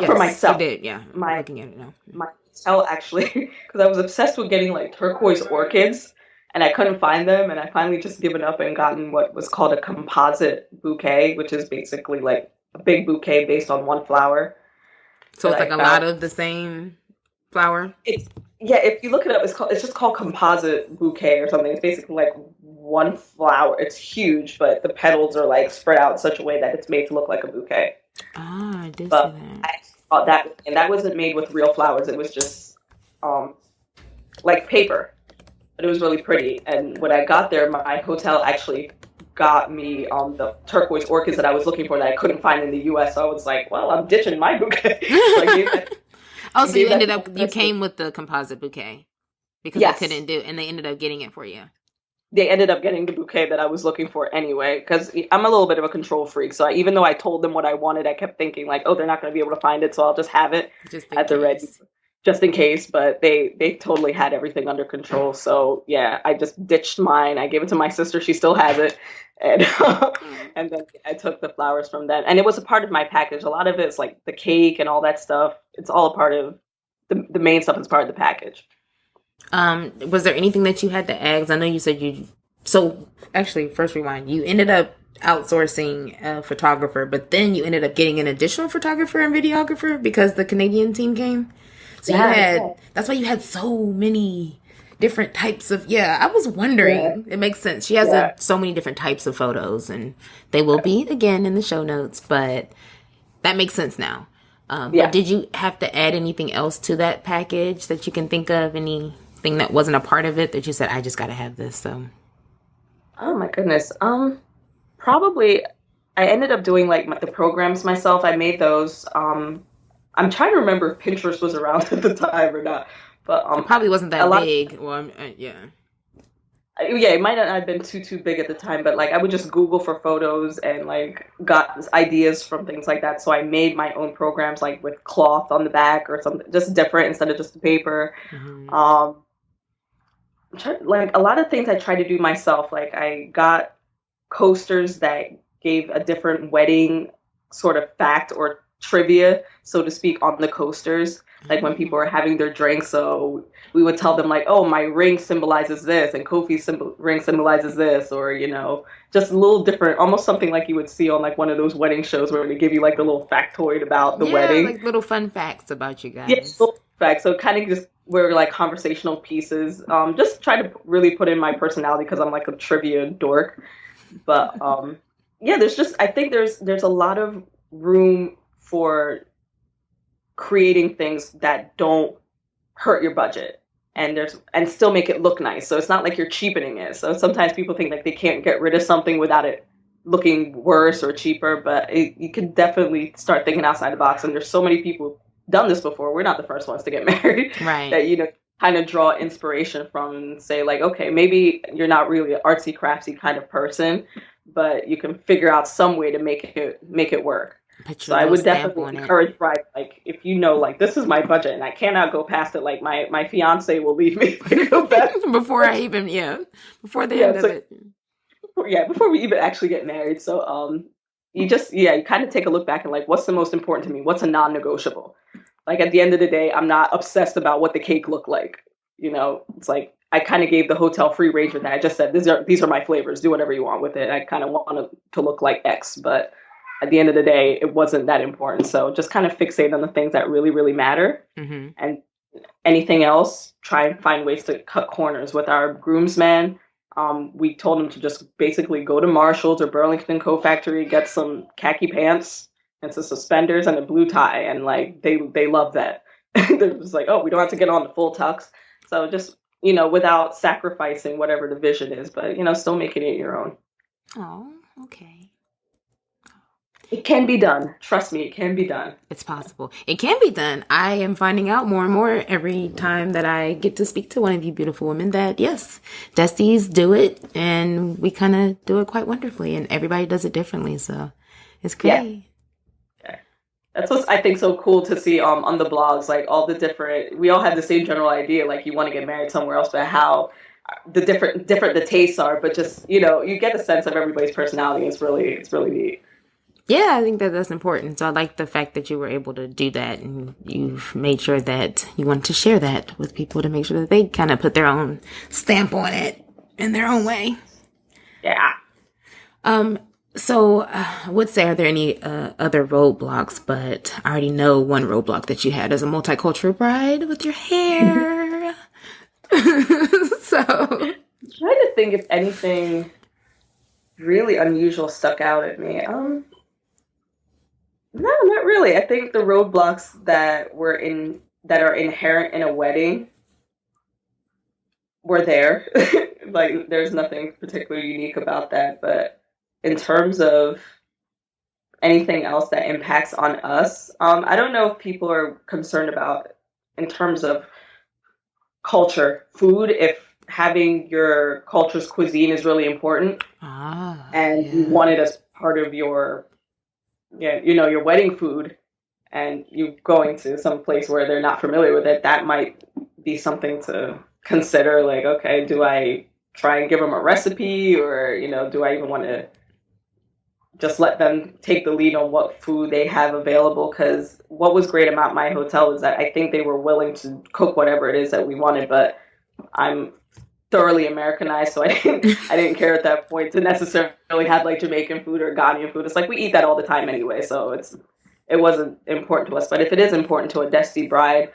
Yes, for myself. You did, yeah. I'm looking at it now. My hotel, actually, because I was obsessed with getting like turquoise orchids. And I couldn't find them, and I finally just given up and gotten what was called a composite bouquet, which is basically like a big bouquet based on one flower. So it's like a lot of the same flower? If you look it up, it's just called composite bouquet or something. It's basically like one flower. It's huge, but the petals are like spread out in such a way that it's made to look like a bouquet. Ah, I did see that. I thought that, and that wasn't made with real flowers. It was just like paper. But it was really pretty. And when I got there, my hotel actually got me the turquoise orchids that I was looking for that I couldn't find in the U.S. So I was like, well, I'm ditching my bouquet. So you came with the composite bouquet because they couldn't do, and they ended up getting it for you. They ended up getting the bouquet that I was looking for anyway, because I'm a little bit of a control freak. So even though I told them what I wanted, I kept thinking like, oh, they're not going to be able to find it, so I'll just have it at the ready. Just in case, but they totally had everything under control. So yeah, I just ditched mine. I gave it to my sister. She still has it. And and then I took the flowers from them. And it was a part of my package. A lot of it's like the cake and all that stuff. It's all a part of the main stuff is part of the package. Was there anything that you had to add? 'Cause I know you said so actually, first rewind, you ended up outsourcing a photographer, but then you ended up getting an additional photographer and videographer because the Canadian team came. So that's why you had so many different types of, I was wondering. Yeah. It makes sense. She has so many different types of photos, and they will be, again, in the show notes, but that makes sense now. But did you have to add anything else to that package that you can think of? Anything anything that wasn't a part of it that you said, I just got to have this? So, Oh my goodness. Probably I ended up doing like the programs myself. I made those. I'm trying to remember if Pinterest was around at the time or not, but it probably wasn't a that lot of big. Well, yeah. yeah, it might not have been too big at the time, but like I would just Google for photos and like got ideas from things like that. So I made my own programs like with cloth on the back or something, just different instead of just the paper. Mm-hmm. Like a lot of things I try to do myself. Like I got coasters that gave a different wedding sort of fact or trivia, so to speak, on the coasters. Like when people were having their drinks, so we would tell them like, "Oh, my ring symbolizes this, and Kofi's ring symbolizes this," or just a little different, almost something like you would see on like one of those wedding shows where they give you like the little factoid about the Yeah, wedding. like little fun facts about you Yes, guys. little facts. So kind of just were like conversational pieces. Just try to really put in my personality because I'm like a trivia dork. But yeah, I think there's a lot of room for creating things that don't hurt your budget and still make it look nice. So it's not like you're cheapening it. So sometimes people think like they can't get rid of something without it looking worse or cheaper, but you can definitely start thinking outside the box. And there's so many people done this before. We're not the first ones to get married. Right. That kind of draw inspiration from and say like, okay, maybe you're not really an artsy craftsy kind of person, but you can figure out some way to make it work. So I would definitely encourage brides, like if like this is my budget and I cannot go past it, like my fiance will leave me if I go past before I even before the end of it. Before we even actually get married. So you kind of take a look back and like what's the most important to me? What's a non-negotiable? Like at the end of the day, I'm not obsessed about what the cake looked like. It's like I kind of gave the hotel free range with that. I just said these are my flavors. Do whatever you want with it. I kind of want it to look like X, but at the end of the day, it wasn't that important. So just kind of fixate on the things that really, really matter. Mm-hmm. And anything else, try and find ways to cut corners. With our groomsmen, we told them to just basically go to Marshall's or Burlington Coat Factory, get some khaki pants and some suspenders and a blue tie. And like they love that. They're just like, oh, we don't have to get on the full tux. So just, without sacrificing whatever the vision is, but, still making it your own. Oh, okay. It can be done. Trust me, it can be done. It's possible. It can be done. I am finding out more and more every time that I get to speak to one of you beautiful women that, yes, Destis do it, and we kind of do it quite wonderfully, and everybody does it differently, so it's great. Yeah. That's what's, I think, so cool to see on the blogs, like all the different, we all have the same general idea, like you want to get married somewhere else, but how the different the tastes are, but just, you get a sense of everybody's personality. It's really neat. Yeah, I think that's important. So I like the fact that you were able to do that, and you've made sure that you want to share that with people to make sure that they kind of put their own stamp on it in their own way. Yeah. So I would say, are there any other roadblocks? But I already know one roadblock that you had as a multicultural bride with your hair. So I'm trying to think if anything really unusual stuck out at me. No, not really. I think the roadblocks that are inherent in a wedding were there. Like, there's nothing particularly unique about that. But in terms of anything else that impacts on us, I don't know if people are concerned about in terms of culture, food, if having your culture's cuisine is really important, and you want it as part of your your wedding food, and you going to some place where they're not familiar with it, that might be something to consider. Like, okay, do I try and give them a recipe, or, do I even want to just let them take the lead on what food they have available? Because what was great about my hotel is that I think they were willing to cook whatever it is that we wanted, but I'm thoroughly Americanized, so I didn't care at that point to necessarily have like Jamaican food or Ghanaian food. It's like we eat that all the time anyway, so it wasn't important to us. But if it is important to a Desti bride,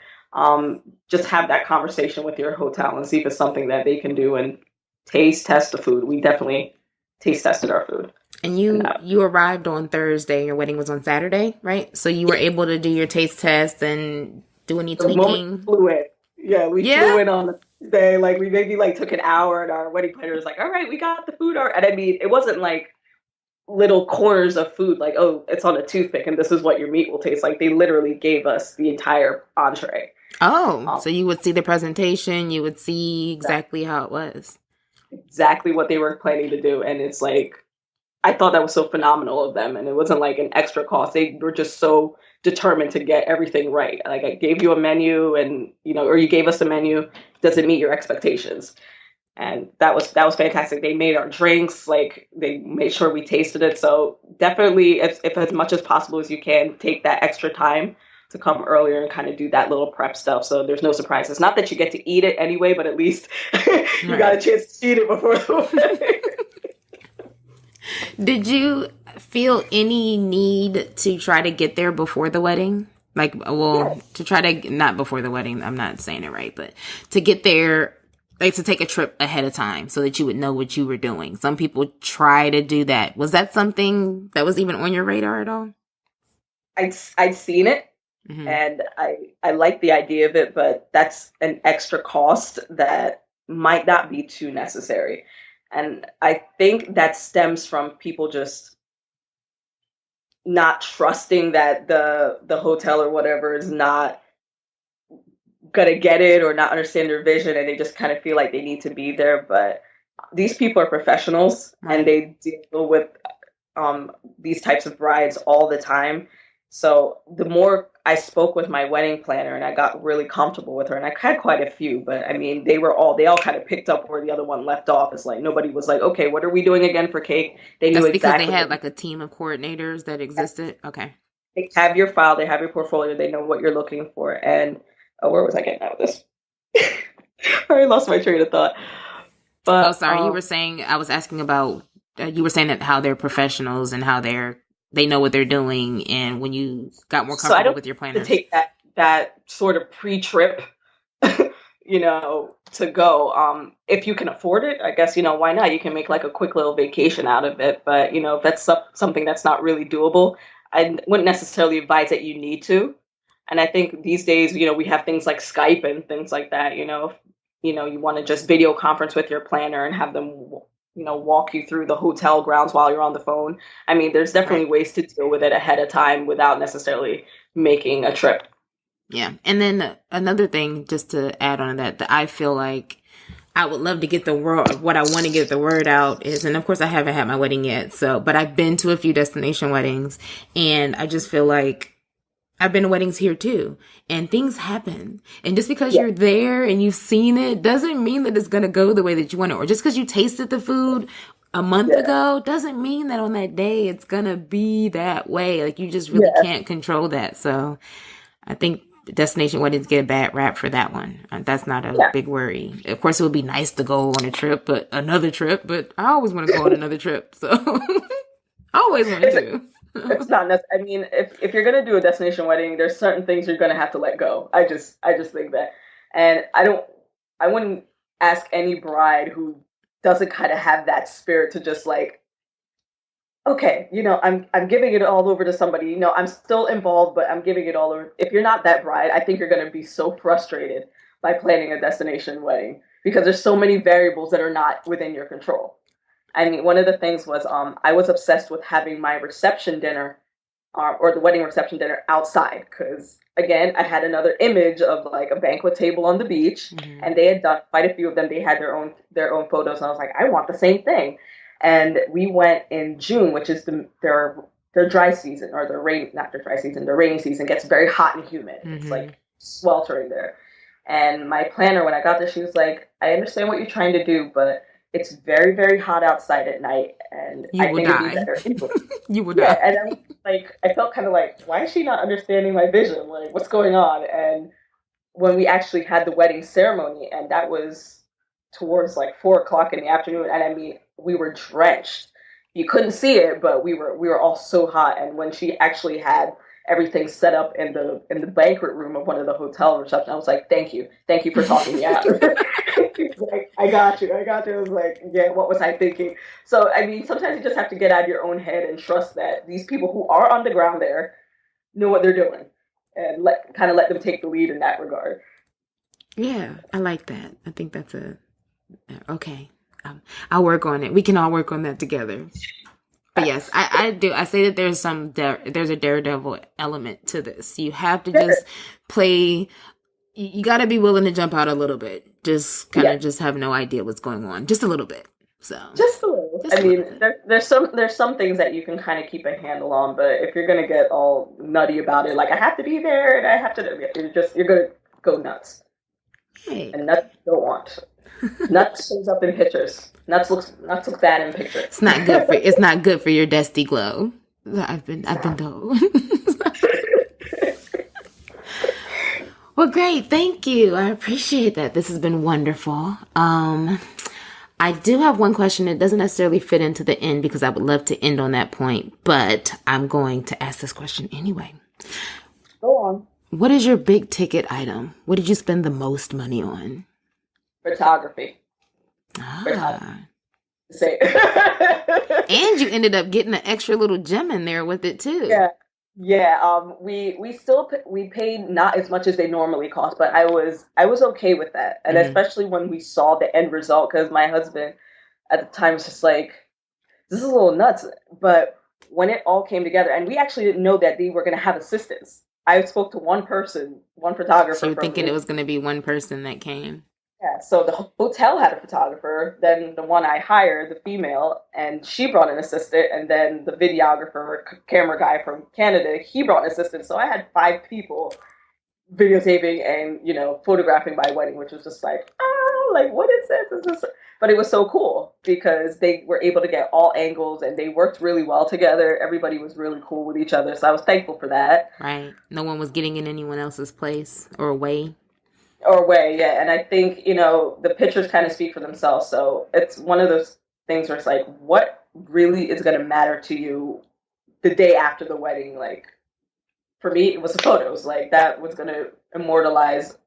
just have that conversation with your hotel and see if it's something that they can do and test the food. We definitely taste tested our food. And you arrived on Thursday and your wedding was on Saturday, right? So you were able to do your taste test and do any tweaking? We flew in on They like we maybe like took an hour, and our wedding planner was like, "All right, we got the food." And I mean, it wasn't like little corners of food, like, "Oh, it's on a toothpick, and this is what your meat will taste like." They literally gave us the entire entree. Oh, Um, so you would see the presentation, you would see exactly how it was. exactly what they were planning to do, and it's like I thought that was so phenomenal of them, and it wasn't like an extra cost. They were just so determined to get everything right. Like I gave you a menu, and or you gave us a menu. Does it meet your expectations? And that was fantastic. They made our drinks, like they made sure we tasted it. So definitely, if as much as possible as you can, take that extra time to come earlier and kind of do that little prep stuff. So there's no surprises. Not that you get to eat it anyway, but at least you got a Right. chance to eat it before the wedding. Did you feel any need to try to get there before the wedding? Like, well, Yes. to try to, not before the wedding, I'm not saying it right, but to get there, like to take a trip ahead of time so that you would know what you were doing. Some people try to do that. Was that something that was even on your radar at all? I'd seen it, Hmm. and I like the idea of it, but that's an extra cost that might not be too necessary. And I think that stems from people just not trusting that the hotel or whatever is not gonna get it or not understand their vision, and they just kind of feel like they need to be there. But these people are professionals, and Right. they deal with these types of brides all the time. So the more I spoke with my wedding planner, and I got really comfortable with her, and I had quite a few, but I mean, they all kind of picked up where the other one left off. It's like nobody was like, okay, what are we doing again for cake? They knew That's because they exactly had what like a team of coordinators that existed. Okay. they have your file, they have your portfolio, they know what you're looking for. And where was I getting at with this? I already lost my train of thought. Oh, But sorry. You were saying, I was asking about, you were saying that how they're professionals and how they know what they're doing. And when you got more so I comfortable don't with your have to planners. take that sort of pre-trip to go. If you can afford it, I guess, why not? You can make like a quick little vacation out of it. But, if that's something that's not really doable, I wouldn't necessarily advise that you need to. And I think these days, we have things like Skype and things like that. You want to just video conference with your planner and have them, walk you through the hotel grounds while you're on the phone. I mean, there's definitely Right. ways to deal with it ahead of time without necessarily making a trip. Yeah. And then another thing, just to add on to that, that I feel like I would love to get the word, what I want to get the word out is, and of course I haven't had my wedding yet. So, but I've been to a few destination weddings and I just feel like I've been to weddings here too, and things happen. And just because Yeah, you're there and you've seen it doesn't mean that it's going to go the way that you want it. Or just because you tasted the food a month yeah, ago doesn't mean that on that day it's going to be that way. Like you just really yeah. can't control that. So I think destination weddings get a bad rap for that one. That's not a Yeah. big worry. Of course, it would be nice to go on a trip, but another trip. But I always want to go on another trip, so I always want It's to. it's not necessary. I mean, if you're gonna do a destination wedding, there's certain things you're gonna have to let go. I just think that, and I wouldn't ask any bride who doesn't kind of have that spirit to just like, okay, I'm giving it all over to somebody. I'm still involved, but I'm giving it all over. If you're not that bride, I think you're gonna be so frustrated by planning a destination wedding because there's so many variables that are not within your control. I mean, one of the things was I was obsessed with having my reception dinner or the wedding reception dinner outside because again, I had another image of like a banquet table on the beach, Hmm. and they had done quite a few of them. They had their own photos, and I was like, I want the same thing. And we went in June, which is their dry season or their rain, not their dry season, their rainy season gets very hot and humid. It's Hmm. like sweltering there. And my planner, when I got there, she was like, I understand what you're trying to do, but it's very, very hot outside at night, and You I will think it'd be die. better indoors. You will Yeah, die. and I felt kind of like, why is she not understanding my vision? Like, what's going on? And when we actually had the wedding ceremony, and that was towards like 4 o'clock in the afternoon, and I mean, we were drenched. You couldn't see it, but we were all so hot. And when she actually had everything set up in the banquet room of one of the hotel receptions, I was like, thank you for talking me out. He's like, I got you. I was like, yeah, what was I thinking? So I mean, sometimes you just have to get out of your own head and trust that these people who are on the ground there know what they're doing, and let them take the lead in that regard. Yeah, I like that. I think that's okay. I'll work on it. We can all work on that together. But yes, I do. I say that there's a daredevil element to this. You have to just play. You got to be willing to jump out a little bit. Just kind Yeah, of just have no idea what's going on. Just a little bit. So just a little. just I a little mean, bit. there's some things that you can kind of keep a handle on, but if you're gonna get all nutty about it, like I have to be there and I have to, you're gonna go nuts, Hey, and nuts you don't want. Nuts shows up in pictures. Nuts look bad in pictures. it's not good for your Desti glow. I've been told. Well, great. Thank you. I appreciate that. This has been wonderful. I do have one question. It doesn't necessarily fit into the end because I would love to end on that point, but I'm going to ask this question anyway. Go on. What is your big ticket item? What did you spend the most money on? Photography. Ah. Say. And you ended up getting an extra little gem in there with it too. Yeah. Yeah, we paid not as much as they normally cost, but I was okay with that, and especially when we saw the end result, because my husband at the time was just like, "This is a little nuts," but when it all came together, and we actually didn't know that they were going to have assistants. I spoke to one person, one So photographer you were from thinking it was going to be one person that came. yeah, so the hotel had a photographer, then the one I hired, the female, and she brought an assistant, and then the videographer, camera guy from Canada, he brought an assistant. So I had 5 people videotaping and, photographing my wedding, which was just like, like, what is this? But it was so cool because they were able to get all angles and they worked really well together. Everybody was really cool with each other. So I was thankful for that. Right. No one was getting in anyone else's place or way. Or way, yeah. And I think, the pictures kind of speak for themselves. So it's one of those things where it's like, what really is going to matter to you the day after the wedding? Like, for me, it was the photos. Like, that was going to immortalize,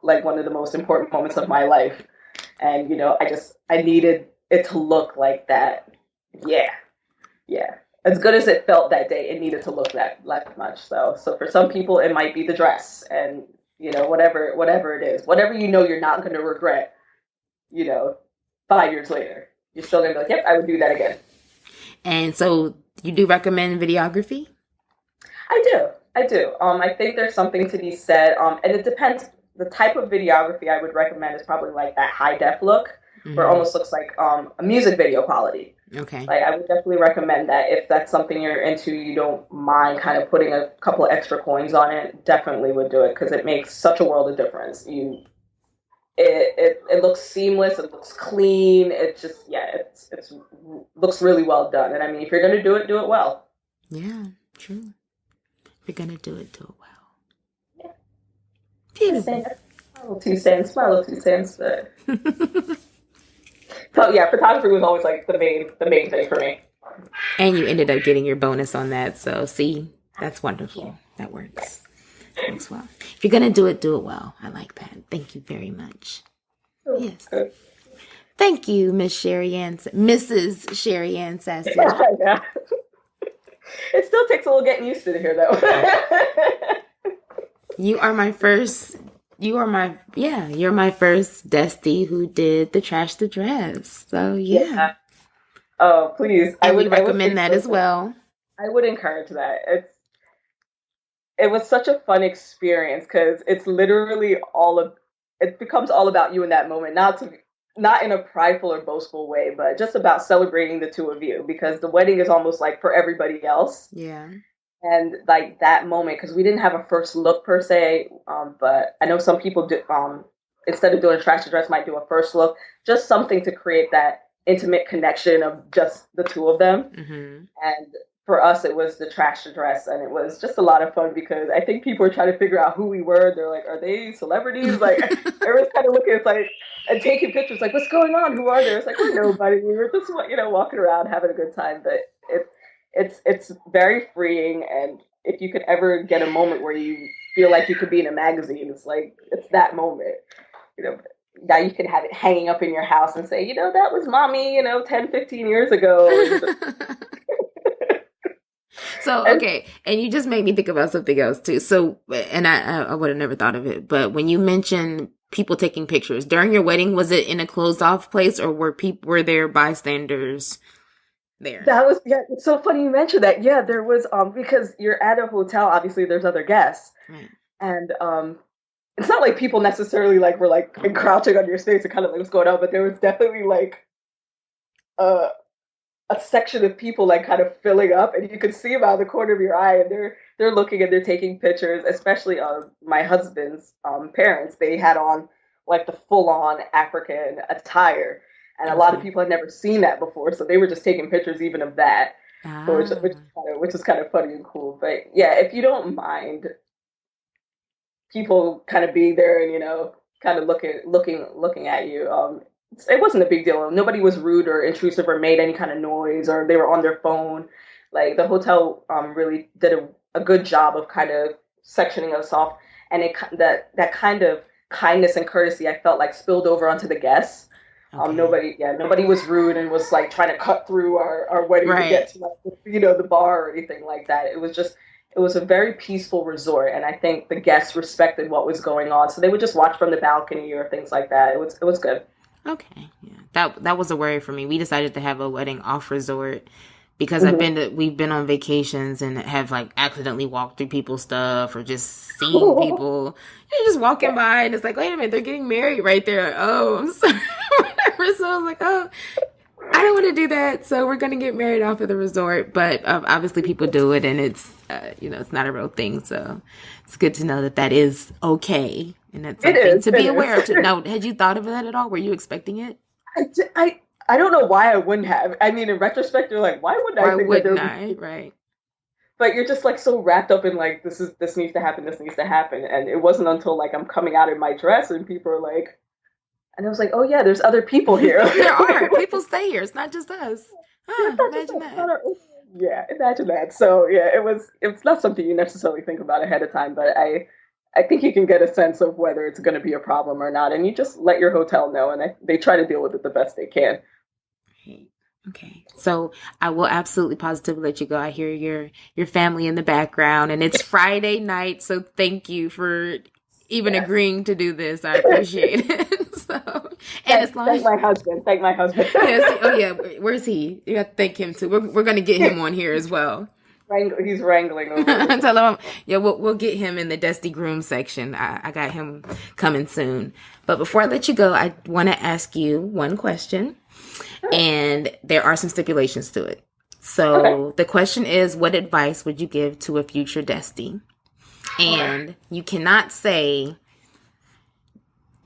like, one of the most important moments of my life. And, I needed it to look like that. Yeah. Yeah. As good as it felt that day, it needed to look that much. So for some people, it might be the dress and, whatever it is, whatever you're not going to regret, 5 years later, you're still going to be like, yep, I would do that again. And so you do recommend videography? I do. I think there's something to be said. And it depends. The type of videography I would recommend is probably like that high def look, where it almost looks like a music video quality. Okay. Like, I would definitely recommend that if that's something you're into, you don't mind kind of putting a couple of extra coins on it, definitely would do it because it makes such a world of difference. It looks seamless, it looks clean, it just, it's looks really well done. And I mean, if you're going to do it well. Yeah, true. If you're going to do it well. Yeah. Beautiful. My little 2 cents. So yeah, photography was always like the main thing for me. And you ended up getting your bonus on that. So see, that's wonderful. That works. Works well. If you're gonna do it well. I like that. Thank you very much. Yes. Thank you, Mrs. Shari-Ann Sassy. Yeah. It still takes a little getting used to here though. You're my first Desti who did the Trash the Dress. So yeah. Oh, please. I would recommend that as well. I would encourage that. It was such a fun experience because it's literally it becomes all about you in that moment, not in a prideful or boastful way, but just about celebrating the two of you because the wedding is almost like for everybody else. Yeah. And like that moment, because we didn't have a first look per se, but I know some people do, instead of doing a trash to dress, might do a first look, just something to create that intimate connection of just the two of them. Mm-hmm. And for us, it was the trash to dress, and it was just a lot of fun because I think people were trying to figure out who we were. They're like, "Are they celebrities?" Like everyone's kind of looking, it's like, and taking pictures, like, "What's going on? Who are they?" It's like, "We're nobody. We were just walking around having a good time." But it's very freeing, and if you could ever get a moment where you feel like you could be in a magazine, it's that moment. Now you can have it hanging up in your house and say, that was mommy, 10, 15 years ago. So, okay. And you just made me think about something else too. So, and I would have never thought of it, but when you mentioned people taking pictures during your wedding? Was it in a closed off place, or were there bystanders there? That was, yeah, it's so funny you mentioned that. Yeah, there was because you're at a hotel, obviously there's other guests. Right. And it's not like people necessarily like were like encroaching on your space and kind of like what's going on, but there was definitely like a section of people like kind of filling up, and you could see them out of the corner of your eye, and they're looking and they're taking pictures. Especially my husband's parents, they had on like the full on African attire, and a lot of people had never seen that before, so they were just taking pictures even of that, which is kind of funny and cool. But yeah, if you don't mind people kind of being there and kind of looking at you, it wasn't a big deal. Nobody was rude or intrusive or made any kind of noise or they were on their phone. Like the hotel really did a good job of kind of sectioning us off, and that kind of kindness and courtesy I felt like spilled over onto the guests. Okay. Nobody was rude and was like trying to cut through our wedding to get to like, the bar or anything like that. It was a very peaceful resort, and I think the guests respected what was going on, so they would just watch from the balcony or things like that. It was good. Okay, yeah, that was a worry for me. We decided to have a wedding off resort because we've been on vacations and have like accidentally walked through people's stuff or just seen people. You're just walking by and it's like, wait a minute, they're getting married right there. Like, oh, I'm sorry, whatever. So I was like, oh, I don't want to do that. So we're going to get married off of the resort. But obviously people do it, and it's, it's not a real thing. So it's good to know that is okay. And that's something to be aware of. Now, had you thought of that at all? Were you expecting it? I don't know why I wouldn't have. I mean, in retrospect, you're like, why wouldn't I think that right. But you're just like so wrapped up in like, this needs to happen, this needs to happen. And it wasn't until like I'm coming out in my dress and people are like, and I was like, oh yeah, there's other people here. There are. People stay here. It's not just us. Imagine that. Yeah, imagine that. So yeah, it's not something you necessarily think about ahead of time, but I think you can get a sense of whether it's going to be a problem or not, and you just let your hotel know, and they try to deal with it the best they can. Okay. So I will absolutely positively let you go. I hear your family in the background, and it's Friday night, so thank you for even agreeing to do this. I appreciate it. So, and thank my husband. Yes. Oh yeah. Where's he? You have to thank him too. We're going to get him on here as well. He's wrangling over. Tell him, we'll get him in the Desti Groom section. I got him coming soon. But before I let you go, I want to ask you one question, and there are some stipulations to it. So the question is, what advice would you give to a future Desti? And you cannot say,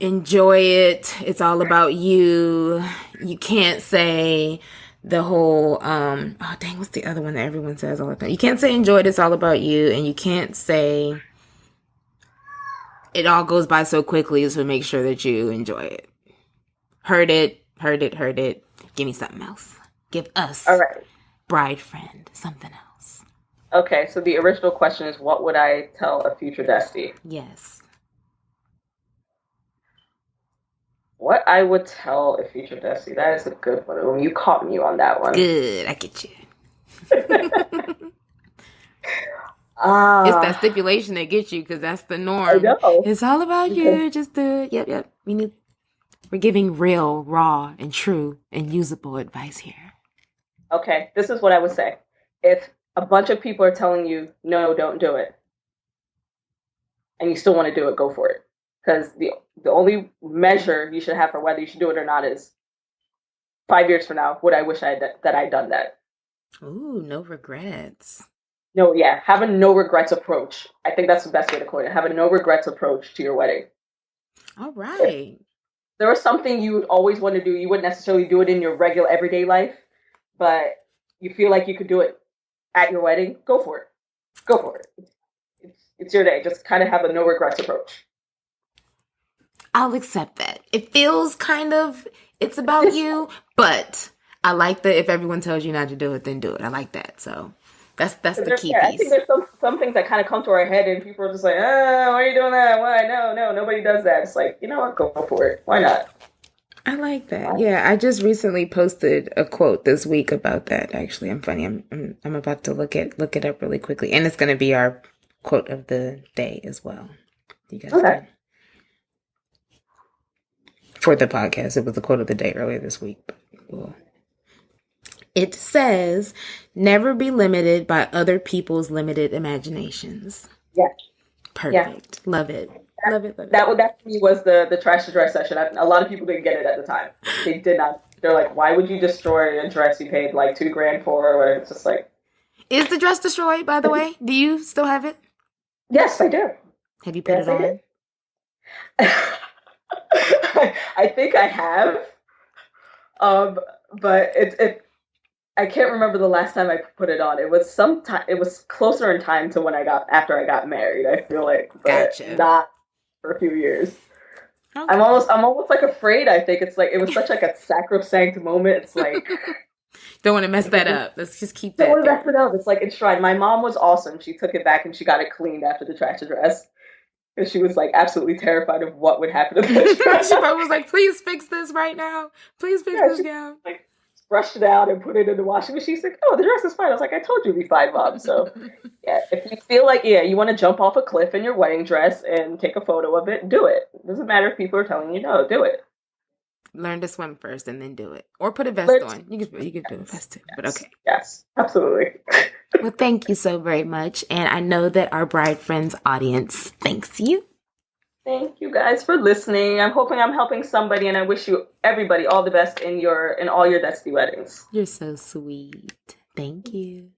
enjoy it, it's all about you. You can't say the whole, what's the other one that everyone says all the time? You can't say enjoy it, it's all about you. And you can't say it all goes by so quickly, so make sure that you enjoy it. Heard it. Give me something else. Give us, all right, bride friend, something else. Okay, so the original question is, what would I tell a future Desti? Yes. What I would tell a future Desti, that is a good one. You caught me on that one. Good, I get you. It's that stipulation that gets you, because that's the norm. I know. It's all about you. Just do it. Yep. We're giving real, raw, and true, and usable advice here. Okay, this is what I would say. If a bunch of people are telling you, no, don't do it, and you still want to do it, go for it. Because the only measure you should have for whether you should do it or not is 5 years from now, would I wish that I'd done that? Ooh, no regrets. No, yeah. Have a no regrets approach. I think that's the best way to coin it. Have a no regrets approach to your wedding. All right. If there was something you would always want to do, you wouldn't necessarily do it in your regular everyday life, but you feel like you could do it at your wedding, go for it. Go for it. It's your day. Just kind of have a no regrets approach. I'll accept that. It feels it's about you, but I like that if everyone tells you not to do it, then do it. I like that. So that's the key piece. I think there's some things that kind of come to our head and people are just like, why are you doing that? Why? No, nobody does that. It's like, you know what? Go for it. Why not? I like that. Yeah, I just recently posted a quote this week about that. Actually, I'm funny. I'm about to look it up really quickly, and it's going to be our quote of the day as well. You guys okay. for the podcast. It was the quote of the day earlier this week. But it says, never be limited by other people's limited imaginations. Yeah. Perfect. Yeah. Love it. Love it. That for me was the trash to dress session. A lot of people didn't get it at the time. They did not. They're like, why would you destroy a dress you paid like $2,000 for? Or it's just like. Is the dress destroyed, by the way? Do you still have it? Yes, I do. Have you put it on? I think I have. But I can't remember the last time I put it on. It was sometime. It was closer in time to when after I got married. I feel like, but gotcha. Not for a few years. Okay. I'm almost like afraid. I think it's like it was such like a sacrosanct moment. It's like don't want to mess that up. Let's just keep that. Don't want to mess it up. It's like enshrined. My mom was awesome. She took it back and she got it cleaned after the trash dress. Because she was like absolutely terrified of what would happen to the dress. She probably was like, "Please fix this right now. Please fix this gown." Like brushed it out and put it in the washing machine. She's like, "Oh, the dress is fine." I was like, "I told you it'd be fine, Mom." So yeah, if you feel like you want to jump off a cliff in your wedding dress and take a photo of it, do it. It doesn't matter if people are telling you no, do it. Learn to swim first and then do it, or put a vest on. You can do a vest too, but okay. Yes, absolutely. Well, thank you so very much, and I know that our Bride Friends audience thanks you. Thank you guys for listening. I'm hoping I'm helping somebody, and I wish you everybody all the best in all your Desti weddings. You're so sweet. Thank you.